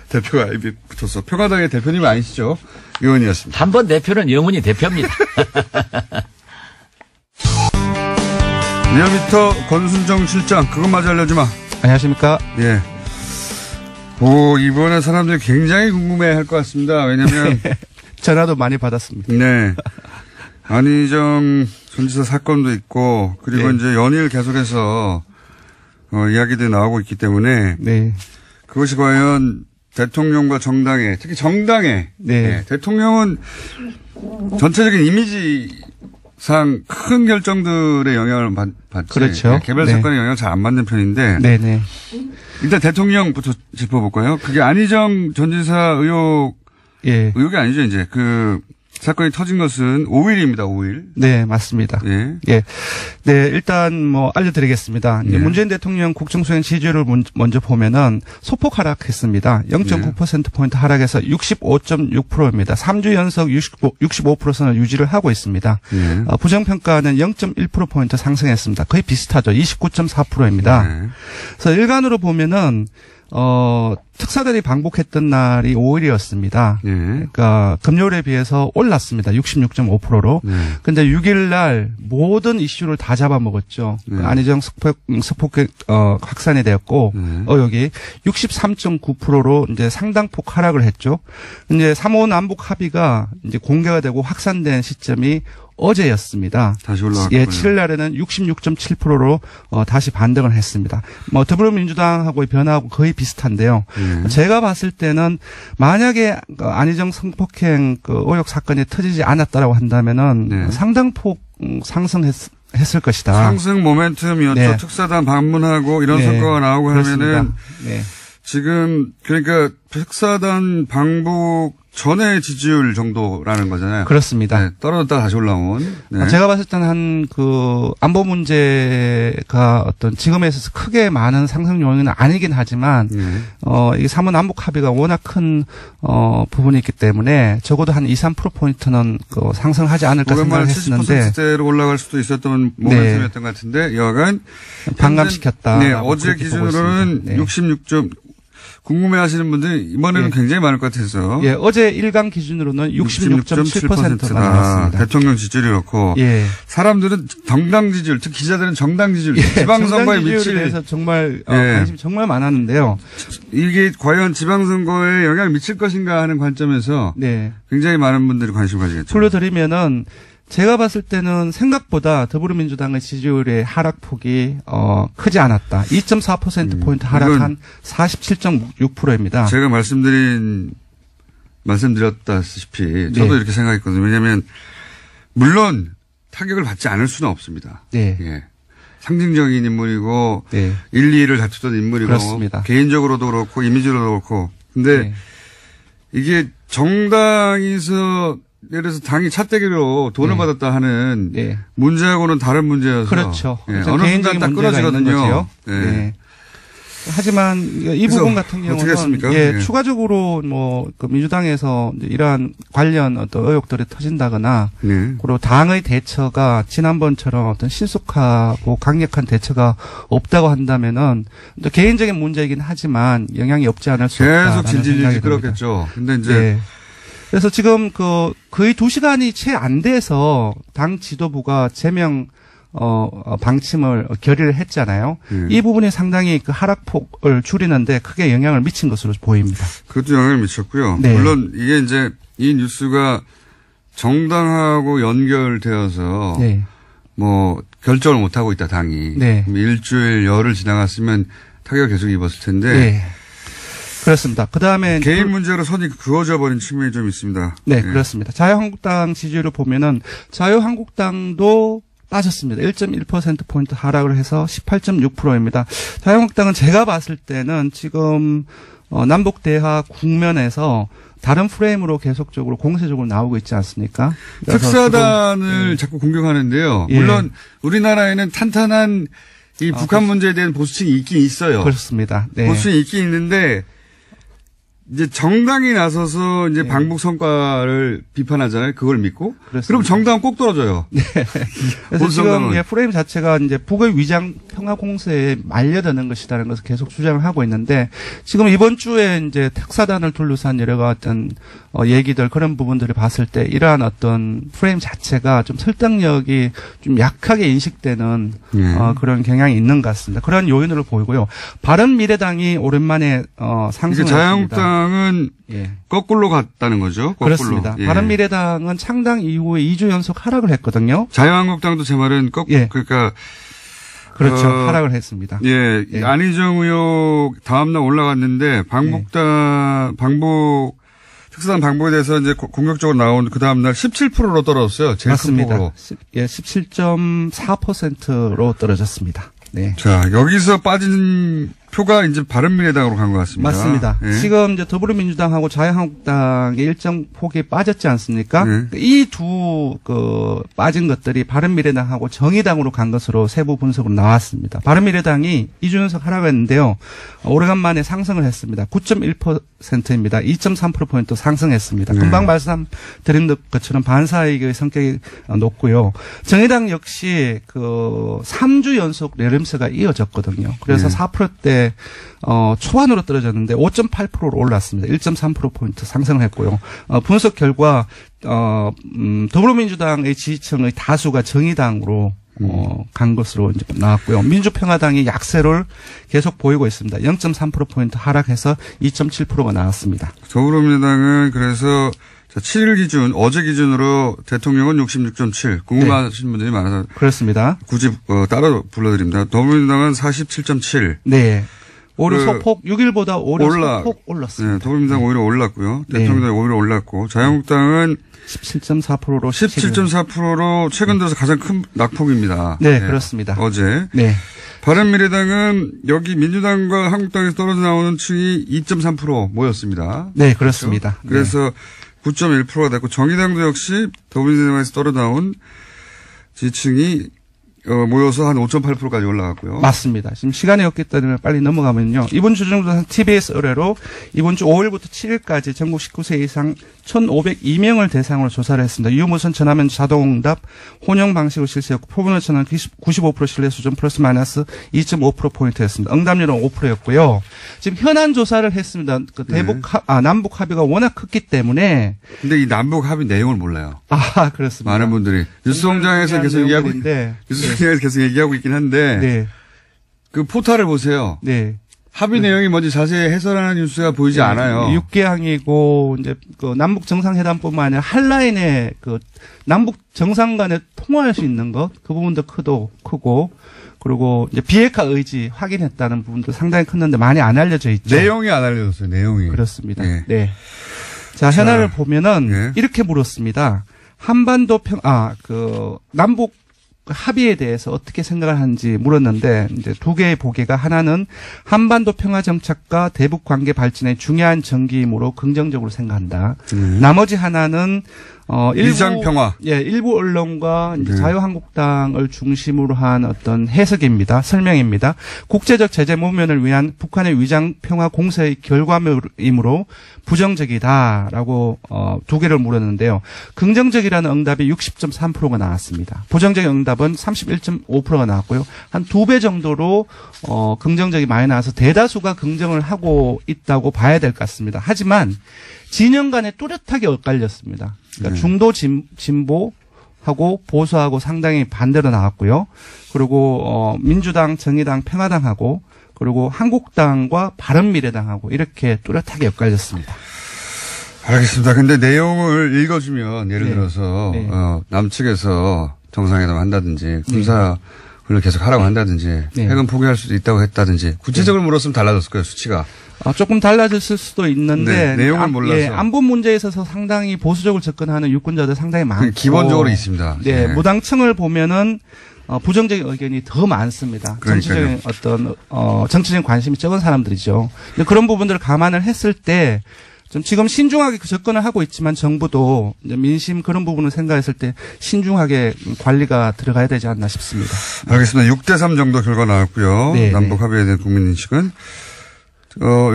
대표가 입에 붙어서 평화당의 대표님 아니시죠? 의원이었습니다. 한 번 대표는 영원히 대표입니다. 리얼미터 권순정 실장 그것마저 알려주마. 안녕하십니까? 예. 이번에 사람들이 굉장히 궁금해할 것 같습니다. 왜냐하면 전화도 많이 받았습니다. 네. 안희정 전 지사 사건도 있고 그리고 네. 이제 연일 계속해서 이야기들이 나오고 있기 때문에 네. 그것이 과연 대통령과 정당에 특히 정당에 네. 네. 대통령은 전체적인 이미지상 큰 결정들의 영향을 받지 그렇죠. 네. 개별 사건의 영향을 잘 안 받는 편인데 네네. 일단 대통령부터 짚어볼까요? 그게 안희정 전 지사 의혹이 아니죠 이제 사건이 터진 것은 5일입니다. 5일. 네, 맞습니다. 예. 예. 네, 일단 알려드리겠습니다. 예. 문재인 대통령 국정수행 지지율을 먼저 보면은 소폭 하락했습니다. 0.9%포인트 하락해서 65.6%입니다. 3주 연속 65%선을 유지를 하고 있습니다. 예. 부정평가는 0.1%포인트 상승했습니다. 거의 비슷하죠. 29.4%입니다. 예. 그래서 일간으로 보면은 특사들이 방북했던 날이 5일이었습니다. 예. 그러니까 금요일에 비해서 올랐습니다. 66.5%로. 근데 6일 날 모든 이슈를 다 잡아먹었죠. 안희정 스폭 확산이 되었고 여기 63.9%로 이제 상당폭 하락을 했죠. 이제 3호 남북 합의가 이제 공개가 되고 확산된 시점이 어제였습니다. 다시 올라갔군요. 예, 7일 날에는 66.7%로 다시 반등을 했습니다. 더불어민주당하고의 변화하고 거의 비슷한데요. 제가 봤을 때는 만약에 안희정 성폭행 의혹 사건이 터지지 않았다라고 한다면은 상당폭 상승했을 것이다. 상승 모멘텀이었죠. 네. 특사단 방문하고 이런 성과가 나오고 그렇습니다. 하면은 네. 지금 그러니까 특사단 방북 전의 지지율 정도라는 거잖아요. 그렇습니다. 네, 떨어졌다가 다시 올라온. 네. 제가 봤을 때는 안보 문제가 어떤 지금에 있어서 크게 많은 상승 요인은 아니긴 하지만, 이게 3호 남북 합의가 워낙 큰, 부분이 있기 때문에 적어도 한 2-3%포인트는 상승하지 않을까 생각을 했었는데. 70%대로 올라갈 수도 있었던 모멘텀이었던 것 같은데, 여하간. 반감시켰다. 네, 어제 기준으로는 66점, 궁금해하시는 분들이 이번에는 굉장히 많을 것 같아서. 예, 어제 일간 기준으로는 66.7%가 나왔습니다. 대통령 지지율이 그렇고. 예. 사람들은 정당 지지율, 특히 기자들은 정당 지지율, 예, 지방선거에 미칠. 미칠. 대해서 정말 관심이 정말 많았는데요. 이게 과연 지방선거에 영향을 미칠 것인가 하는 관점에서. 네. 굉장히 많은 분들이 관심을 가지겠죠. 풀어드리면은 제가 봤을 때는 생각보다 더불어민주당의 지지율의 하락폭이 크지 않았다. 2.4%포인트 하락한 47.6%입니다. 제가 말씀드렸다시피 저도 네. 이렇게 생각했거든요. 왜냐하면 물론 타격을 받지 않을 수는 없습니다. 네. 예. 상징적인 인물이고 네. 1, 2를 다투던 인물이고 그렇습니다. 개인적으로도 그렇고 이미지로도 그렇고 근데 네. 이게 정당에서 예를 들어서 당이 차떼기로 돈을 받았다 하는 문제하고는 다른 문제여서 그렇죠. 예, 어느 순간 딱 끊어지거든요. 네. 하지만 이 부분 같은 경우는 예, 추가적으로 민주당에서 이러한 관련 어떤 의혹들이 터진다거나 그리고 당의 대처가 지난번처럼 어떤 신속하고 강력한 대처가 없다고 한다면은 또 개인적인 문제이긴 하지만 영향이 없지 않을 수 없다. 계속 질질 끌었겠죠. 근데 이제 그래서 지금 거의 2시간이 채 안 돼서 당 지도부가 제명 방침을 결의를 했잖아요. 이 부분이 상당히 하락폭을 줄이는데 크게 영향을 미친 것으로 보입니다. 그것도 영향을 미쳤고요. 네. 물론 이게 이제 이 뉴스가 정당하고 연결되어서 결정을 못 하고 있다 당이. 일주일 열흘 지나갔으면 타격을 계속 입었을 텐데. 네. 그렇습니다. 그 다음에 개인 문제로 선이 그어져 버린 측면이 좀 있습니다. 네, 그렇습니다. 자유한국당 지지율을 보면은 자유한국당도 빠졌습니다. 1.1%포인트 하락을 해서 18.6%입니다. 자유한국당은 제가 봤을 때는 지금 남북대화 국면에서 다른 프레임으로 계속적으로 공세적으로 나오고 있지 않습니까? 특사단을 자꾸 공격하는데요. 물론 우리나라에는 탄탄한 이 북한 문제에 대한 보수층이 있긴 있어요. 그렇습니다. 네. 보수층이 있긴 있는데 이제 정당이 나서서 이제 방북 성과를 비판하잖아요. 그걸 믿고. 그렇습니다. 그럼 정당은 꼭 떨어져요. 네. 그래서 지금 프레임 자체가 이제 북의 위장 평화 공세에 말려드는 것이라는 것을 계속 주장을 하고 있는데 지금 이번 주에 이제 특사단을 둘러싼 여러 어떤 얘기들 그런 부분들을 봤을 때 이러한 어떤 프레임 자체가 좀 설득력이 좀 약하게 인식되는 그런 경향이 있는 것 같습니다. 그런 요인으로 보이고요. 바른미래당이 오랜만에 상승을 했습니다. 은 거꾸로 갔다는 거죠. 거꾸로. 그렇습니다. 바른미래당은 창당 이후에 2주 연속 하락을 했거든요. 자유한국당도 제 말은 그러니까 그렇죠. 하락을 했습니다. 안희정 의혹 다음날 올라갔는데 특사단 방북에 대해서 이제 공격적으로 나온 그 다음날 17%로 떨어졌어요. 제일 맞습니다. 큰 폭으로. 17.4%로 떨어졌습니다. 네. 자, 여기서 빠진 표가 이제 바른미래당으로 간 것 같습니다. 맞습니다. 예. 지금 이제 더불어민주당하고 자유한국당의 일정 폭이 빠졌지 않습니까? 예. 이 두 빠진 것들이 바른미래당하고 정의당으로 간 것으로 세부 분석으로 나왔습니다. 바른미래당이 이준석 하라고 했는데요. 오래간만에 상승을 했습니다. 9.1%입니다. 2.3%포인트 상승했습니다. 금방 말씀드린 것처럼 반사이익의 성격이 높고요. 정의당 역시 3주 연속 내림세가 이어졌거든요. 그래서 4%대 초반으로 떨어졌는데 5.8%로 올랐습니다. 1.3%포인트 상승을 했고요. 분석 결과 더불어민주당의 지지층의 다수가 정의당으로 간 것으로 이제 나왔고요. 민주평화당이 약세를 계속 보이고 있습니다. 0.3%포인트 하락해서 2.7%가 나왔습니다. 더불어민주당은 그래서 7일 기준, 어제 기준으로 대통령은 66.7. 궁금하신 분들이 많아서. 그렇습니다. 굳이 따로 불러드립니다. 더불어민주당은 47.7. 네. 오히려 소폭 6일보다 오히려 소폭 올랐습니다. 네, 더불어민주당 오히려 올랐고요. 대통령이 오히려 올랐고 자유한국당은 17.4%로 17.4%로 최근 들어서 가장 큰 낙폭입니다. 네, 그렇습니다. 어제. 네. 바른미래당은 여기 민주당과 한국당에서 떨어져 나오는 층이 2.3% 모였습니다. 네, 그렇습니다. 그래서 9.1%가 됐고 정의당도 역시 더불어민주당에서 떨어져 나온 지층이 모여서 한 5.8%까지 올라갔고요. 맞습니다. 지금 시간이 없기 때문에 빨리 넘어가면요. 이번 주 정도 TBS 의뢰로 이번 주 5일부터 7일까지 전국 19세 이상 1,502명을 대상으로 조사를 했습니다. 유무선 전화면 자동응답 혼용 방식으로 실시했고 표본오 전화는 95% 신뢰 수준 플러스 마이너스 2.5%포인트였습니다. 응답률은 5%였고요. 지금 현안 조사를 했습니다. 남북 합의가 워낙 컸기 때문에. 근데 이 남북 합의 내용을 몰라요. 아, 그렇습니다. 많은 분들이 뉴스공장에서 계속 얘기하고 계속 얘기하고 있긴 한데. 네. 그 포탈을 보세요. 네. 합의 내용이 뭔지 자세히 해설하는 뉴스가 보이지 않아요. 6개항이고 이제 남북 정상회담뿐만 아니라 한라인에 남북 정상 간에 통화할 수 있는 것 그 부분도 크고 그리고 이제 비핵화 의지 확인했다는 부분도 상당히 컸는데 많이 안 알려져 있죠. 내용이 안 알려졌어요. 내용이. 그렇습니다. 네. 자, 현안을 보면은 이렇게 물었습니다. 한반도 남북 합의에 대해서 어떻게 생각을 하는지 물었는데 이제 두 개의 보기가 하나는 한반도 평화 정착과 대북 관계 발전의 중요한 전기이므로 긍정적으로 생각한다. 나머지 하나는 일상 평화. 일부 언론과 이제 자유한국당을 중심으로 한 어떤 해석입니다. 설명입니다. 국제적 제재 모면을 위한 북한의 위장 평화 공세의 결과물이므로 부정적이다라고 두 개를 물었는데요. 긍정적이라는 응답이 60.3%가 나왔습니다. 부정적인 응답은 31.5%가 나왔고요. 한 2배 정도로 긍정적이 많이 나와서 대다수가 긍정을 하고 있다고 봐야 될 것 같습니다. 하지만 진영 간에 뚜렷하게 엇갈렸습니다. 그러니까 중도 진보하고 보수하고 상당히 반대로 나왔고요. 그리고 민주당, 정의당, 평화당하고 그리고 한국당과 바른미래당하고 이렇게 뚜렷하게 엇갈렸습니다. 알겠습니다. 근데 내용을 읽어주면 예를 들어서 남측에서 정상회담 한다든지 군사 훈련 계속 하라고 한다든지 핵은 포기할 수도 있다고 했다든지 구체적으로 물었으면 달라졌을 거예요. 수치가. 조금 달라졌을 수도 있는데 내용을 몰라서 안보 문제에 있어서 상당히 보수적으로 접근하는 유권자들 상당히 많고 기본적으로 있습니다. 무당층을 보면은 부정적인 의견이 더 많습니다. 그러니까요. 정치적인 정치적인 관심이 적은 사람들이죠. 근데 그런 부분들을 감안을 했을 때 좀 지금 신중하게 접근을 하고 있지만 정부도 이제 민심 그런 부분을 생각했을 때 신중하게 관리가 들어가야 되지 않나 싶습니다. 알겠습니다. 6대3 정도 결과 나왔고요. 남북 합의에 대한 국민인식은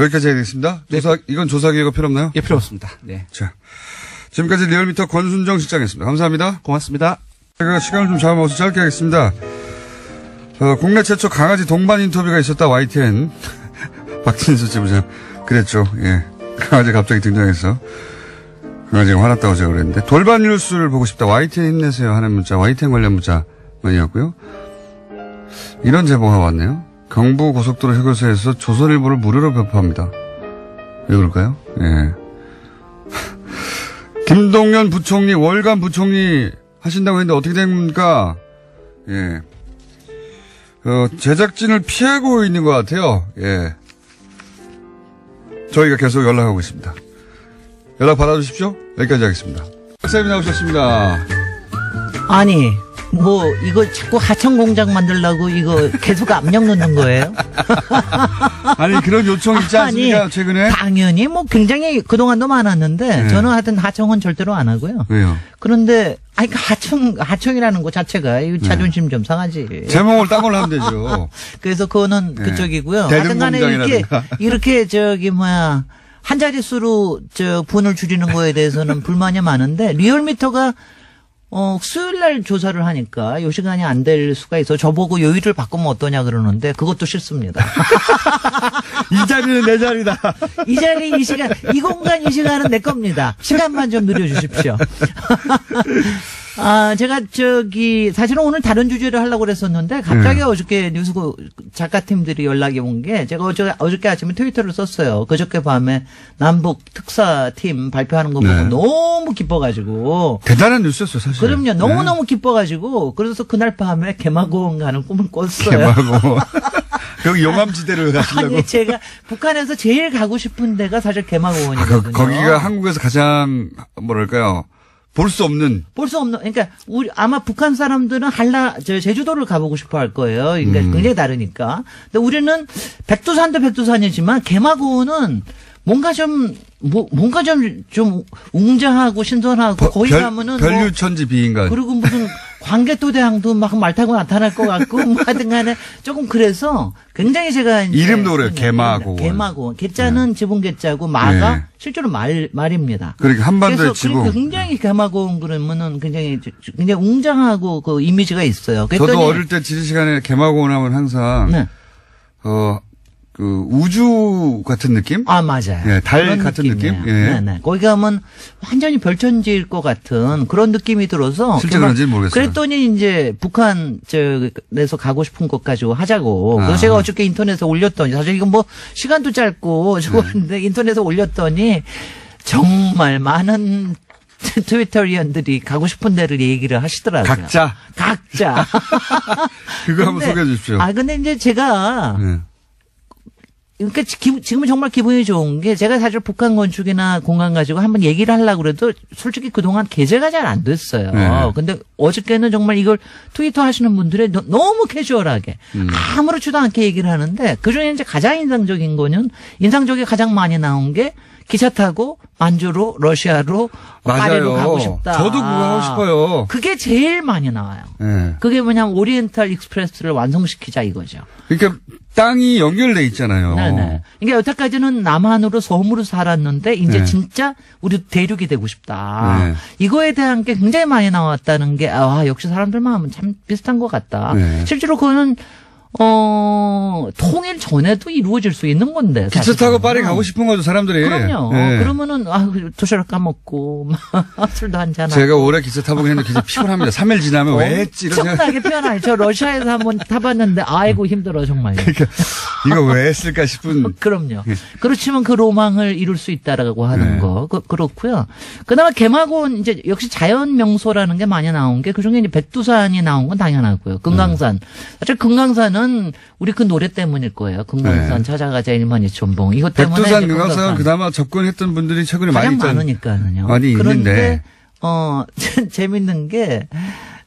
여기까지 해야겠습니다. 이건 조사 기회가 필요 없나요? 예, 필요 없습니다. 네. 자, 지금까지 리얼미터 권순정 실장이었습니다. 감사합니다. 고맙습니다. 제가 시간을 좀 잡아먹어서 짧게 하겠습니다. 국내 최초 강아지 동반 인터뷰가 있었다. YTN 박진수 지부장 그랬죠. 예. 강아지 갑자기 등장해서 강아지가 화났다고 제가 그랬는데 돌발 뉴스를 보고 싶다. YTN 힘내세요 하는 문자, YTN 관련 문자 많이 왔고요. 이런 제보가 왔네요. 경부 고속도로 휴게소에서 조선일보를 무료로 배포합니다. 왜 그럴까요? 예. 김동연 부총리 월간 부총리 하신다고 했는데 어떻게 됩니까? 예. 제작진을 피하고 있는 것 같아요. 예. 저희가 계속 연락하고 있습니다. 연락 받아주십시오. 여기까지 하겠습니다. 박사님 나오셨습니다. 아니, 뭐 이거 자꾸 하청 공장 만들려고 이거 계속 압력 넣는 거예요? 아니 그런 요청 있지 않습니까? 아니, 최근에? 당연히 뭐 굉장히 그동안도 많았는데 네. 저는 하여튼 하청은 절대로 안 하고요. 왜요? 그런데 아니 하청이라는 거 자체가 자존심 좀 상하지. 제목을 딴 걸로 하면 되죠. 그래서 그거는 네. 그쪽이고요. 하여튼간에 이렇게 저기 뭐야 한 자릿수로 저 분을 줄이는 거에 대해서는 불만이 많은데 리얼미터가 수요일 날 조사를 하니까 요 시간이 안 될 수가 있어. 저보고 요일을 바꾸면 어떠냐 그러는데 그것도 싫습니다. 이 자리는 내 자리다. 이 자리, 이 시간, 이 공간, 이 시간은 내 겁니다. 시간만 좀 늘려주십시오. 제가 사실은 오늘 다른 주제를 하려고 그랬었는데 갑자기 어저께 뉴스국 작가팀들이 연락이 온 게 제가 어저께 아침에 트위터를 썼어요. 그저께 밤에 남북 특사팀 발표하는 거 보고 네. 너무 기뻐가지고. 대단한 뉴스였어요, 사실. 그럼요. 너무너무 네. 기뻐가지고 그래서 그날 밤에 개마고원 가는 꿈을 꿨어요. 개마고원. 여기 용암지대를 가시려고. 아니, 제가 북한에서 제일 가고 싶은 데가 사실 개마고원이거든요. 거기가 한국에서 가장 뭐랄까요. 볼 수 없는. 그러니까, 아마 북한 사람들은 제주도를 가보고 싶어 할 거예요. 그러니까 굉장히 다르니까. 근데 우리는 백두산도 백두산이지만, 개마고는 뭔가 좀 웅장하고 신선하고, 거기 가면은. 별유천지 비인간. 그리고 무슨 광개토대왕도 막 말 타고 나타날 것 같고, 뭐 하든 간에 조금 그래서 굉장히 제가. 이름도 그래요. 개마고원. 개마고원. 개자는 네. 지붕 개자고, 마가 네. 실제로 말입니다. 그러니까 한반도의 지붕. 그래서 굉장히 개마고원 그러면은 굉장히 웅장하고 그 이미지가 있어요. 저도 어릴 때 지리 시간에 개마고원 하면 항상. 네. 우주 같은 느낌? 맞아요. 예, 달 같은 느낌? 예. 네네. 거기 가면 완전히 별천지일 것 같은 그런 느낌이 들어서. 실제 그런지는 모르겠어요. 그랬더니 이제 북한에서 가고 싶은 것 가지고 하자고. 그래서 제가 어저께 인터넷에 올렸더니 사실 이건 뭐 시간도 짧고 저건데 인터넷에 올렸더니 정말 많은 트위터리언들이 가고 싶은 데를 얘기를 하시더라고요. 각자. 그거 한번 소개해 주십시오. 근데 이제 제가. 네. 그러니까 지금은 정말 기분이 좋은 게 제가 사실 북한 건축이나 공간 가지고 한번 얘기를 하려고 그래도 솔직히 그동안 게재가 잘 안 됐어요. 네. 근데 어저께는 정말 이걸 트위터 하시는 분들이 너무 캐주얼하게 아무렇지도 않게 얘기를 하는데 그중에 이제 가장 인상적이 가장 많이 나온 게 기차 타고 만주로 러시아로 파리로 가고 싶다. 저도 그거 하고 싶어요. 그게 제일 많이 나와요. 네. 그게 뭐냐면 오리엔탈 익스프레스를 완성시키자 이거죠. 그러니까 땅이 연결돼 있잖아요. 네네. 그러니까 여태까지는 남한으로 섬으로 살았는데 이제 네. 진짜 우리 대륙이 되고 싶다. 네. 이거에 대한 게 굉장히 많이 나왔다는 게 역시 사람들 마음은 참 비슷한 것 같다. 네. 실제로 그거는 통일 전에도 이루어질 수 있는 건데. 기차 타고 파리 가고 싶은 거죠, 사람들이. 그럼요. 네. 그러면은, 도시락 까먹고, 술도 한잔하고. 제가 올해 기차 타보긴 했는데 굉장히 피곤합니다. 3일 지나면 왜 했지? 엄청나게 피곤해요. 저 러시아에서 한번 타봤는데, 아이고, 힘들어, 정말. 그러니까, 이거 왜 했을까 싶은. 그럼요. 그렇지만 그 로망을 이룰 수 있다라고 하는 네. 거. 그렇고요. 그나마 개마고는 이제 역시 자연 명소라는 게 많이 나온 게, 그 중에 이제 백두산이 나온 건 당연하고요. 금강산. 사실 금강산은 우리 그 노래 때문일 거예요. 금강산 네. 찾아가자 1만 2천 봉. 이것 때문에. 백두산, 금강산 그나마 접근했던 분들이 최근에 많이 많으니까요. 많이 있는데. 재밌는 게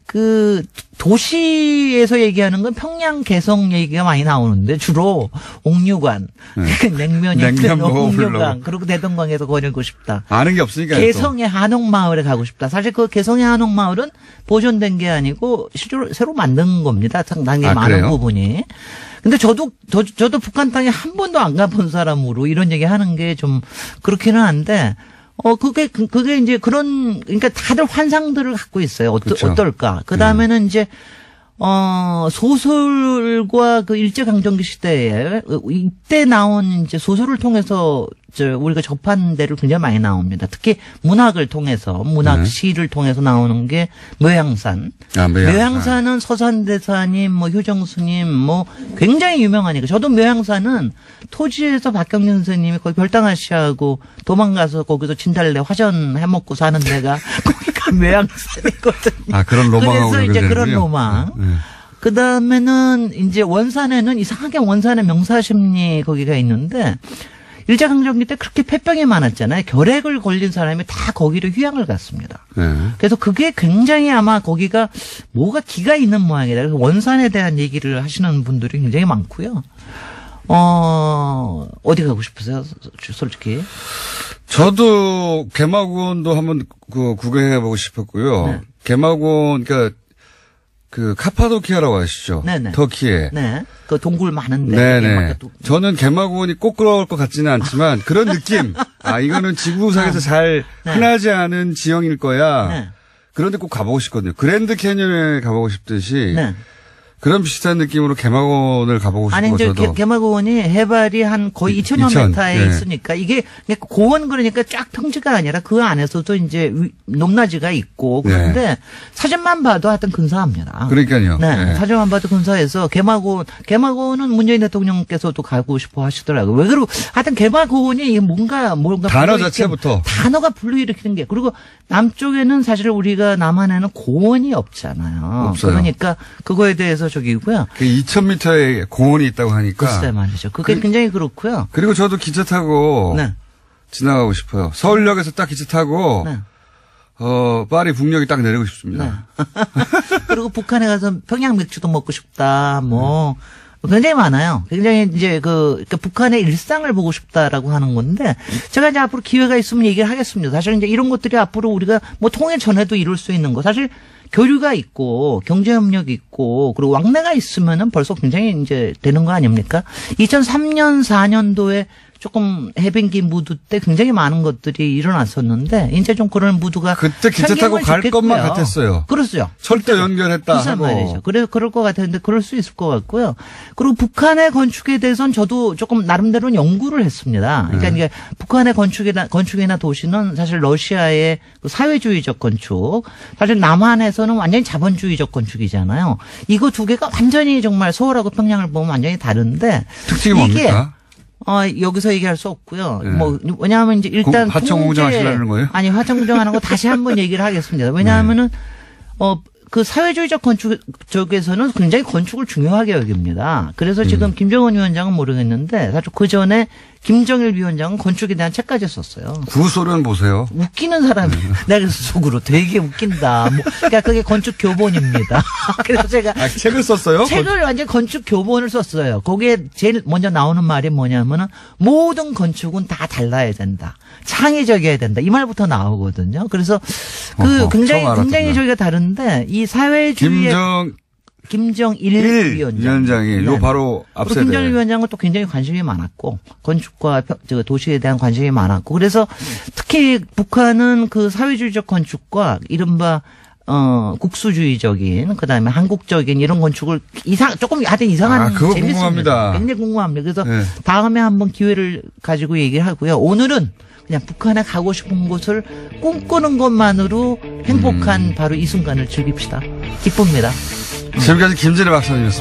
그 도시에서 얘기하는 건 평양 개성 얘기가 많이 나오는데 주로 옥류관, 네. 냉면 옥류관 그리고 대동강에서 거닐고 싶다. 아는 게 없으니까. 개성의 한옥마을에 가고 싶다. 사실 그 개성의 한옥마을은 보존된 게 아니고 실제로 새로 만든 겁니다. 상당히 많은 그래요? 부분이. 근데 저도 북한 땅에 한 번도 안 가본 사람으로 이런 얘기 하는 게 좀 그렇기는 한데. 그게 이제 그러니까 다들 환상들을 갖고 있어요. 그렇죠. 어떨까. 그 다음에는 이제, 소설과 그 일제강점기 시대에 이때 나온 이제 소설을 통해서 우리가 접한 데를 굉장히 많이 나옵니다. 특히 문학을 통해서, 시를 통해서 나오는 게 묘향산. 묘향산은 서산대사님, 효정스님, 굉장히 유명하니까. 저도 묘향산은 토지에서 박경린 선생님이 거기 별당아 씨하고 도망가서 거기서 진달래 화전 해먹고 사는 데가 거기가 묘향산이거든요. 그런 로망하고 그래서 이제 그런 로망. 네. 그 다음에는 이제 원산에는 이상하게 원산에 명사심리 거기가 있는데 일제강점기 때 그렇게 폐병이 많았잖아요. 결핵을 걸린 사람이 다 거기로 휴양을 갔습니다. 그래서 그게 굉장히 아마 거기가 뭐가 기가 있는 모양이다. 그래서 원산에 대한 얘기를 하시는 분들이 굉장히 많고요. 어디 가고 싶으세요? 솔직히. 저도 개마고원도 한번 구경해보고 싶었고요. 네. 개마고원, 그러니까 그 카파도키아라고 아시죠? 네네. 터키에. 네. 그 동굴 많은데. 네네. 저는 개마고원이 꼭 그럴 것 같지는 않지만 그런 느낌. 이거는 지구상에서 잘 흔하지 않은 지형일 거야. 네. 그런데 꼭 가보고 싶거든요. 그랜드 캐년에 가보고 싶듯이. 네. 그런 비슷한 느낌으로 개마고원을 가보고 싶고. 아니, 이제 저도. 개마고원이 해발이 한 거의 2,000여 미터에 네. 있으니까 이게 고원 그러니까 쫙 평지가 아니라 그 안에서도 이제 높낮이가 있고 그런데 네. 사진만 봐도 하여튼 근사합니다. 그러니까요. 네. 네. 사진만 봐도 근사해서 개마고원은 문재인 대통령께서도 가고 싶어 하시더라고요. 왜 그러고 하여튼 개마고원이 뭔가 단어 자체부터. 단어가 불러일으키는 게 그리고 남쪽에는 사실 우리가 남한에는 고원이 없잖아요. 없어요. 그러니까 그거에 대해서 저기고요. 2,000m의 공원이 있다고 하니까. 글쎄 말이죠. 그게 굉장히 그렇고요. 그리고 저도 기차 타고 네. 지나가고 싶어요. 서울역에서 딱 기차 타고 네. 파리 북녘에 딱 내리고 싶습니다. 네. 그리고 북한에 가서 평양 맥주도 먹고 싶다. 뭐 굉장히 많아요. 굉장히 이제 그러니까 북한의 일상을 보고 싶다라고 하는 건데 제가 이제 앞으로 기회가 있으면 얘기를 하겠습니다. 사실 이제 이런 것들이 앞으로 우리가 뭐 통일 전에도 이룰 수 있는 거 사실 교류가 있고 경제협력이 있고 그리고 왕래가 있으면은 벌써 굉장히 이제 되는 거 아닙니까? 2003년 4년도에 조금 해변기 무드 때 굉장히 많은 것들이 일어났었는데 이제 좀 그런 무드가 그때 기차 타고 갈 것만 같았어요. 그렇죠. 철도 연결했다 하고. 말이죠. 그럴 것 같았는데 그럴 수 있을 것 같고요. 그리고 북한의 건축에 대해서는 저도 조금 나름대로 연구를 했습니다. 그러니까 이게 북한의 건축이나 도시는 사실 러시아의 그 사회주의적 건축, 사실 남한에서는 완전히 자본주의적 건축이잖아요. 이거 두 개가 완전히 정말 서울하고 평양을 보면 완전히 다른데 특징이 뭡니까? 여기서 얘기할 수 없고요. 네. 뭐, 왜냐하면 이제 일단. 하청공정 하시려는 거예요? 아니, 하청공정하는 거 다시 한번 얘기를 하겠습니다. 왜냐하면은, 그 사회주의적 건축 쪽에서는 굉장히 건축을 중요하게 여깁니다. 그래서 지금 김정은 위원장은 모르겠는데, 사실 그 전에 김정일 위원장은 건축에 대한 책까지 썼어요. 구소련 보세요. 웃기는 사람이 내가 그래서 속으로 되게 웃긴다. 뭐, 그러니까 그게 건축 교본입니다. 그래서 제가 책을 썼어요? 책을 완전 건축 교본을 썼어요. 거기에 제일 먼저 나오는 말이 뭐냐면은 모든 건축은 다 달라야 된다. 창의적이어야 된다. 이 말부터 나오거든요. 그래서 그 굉장히 저희가 다른데 이 사회주의의 김정일 위원장이 요 바로 앞세대. 김정일 위원장은 또 굉장히 관심이 많았고 건축과 도시에 대한 관심이 많았고 그래서 특히 북한은 그 사회주의적 건축과 이른바 국수주의적인 그다음에 한국적인 이런 건축을 조금 하여튼 이상한 그거 재밌습니다. 궁금합니다. 굉장히 궁금합니다. 그래서 다음에 한번 기회를 가지고 얘기를 하고요. 오늘은 그냥 북한에 가고 싶은 곳을 꿈꾸는 것만으로 행복한 바로 이 순간을 즐깁시다. 기쁩니다. 지금까지 김진애 박사님이었습니다.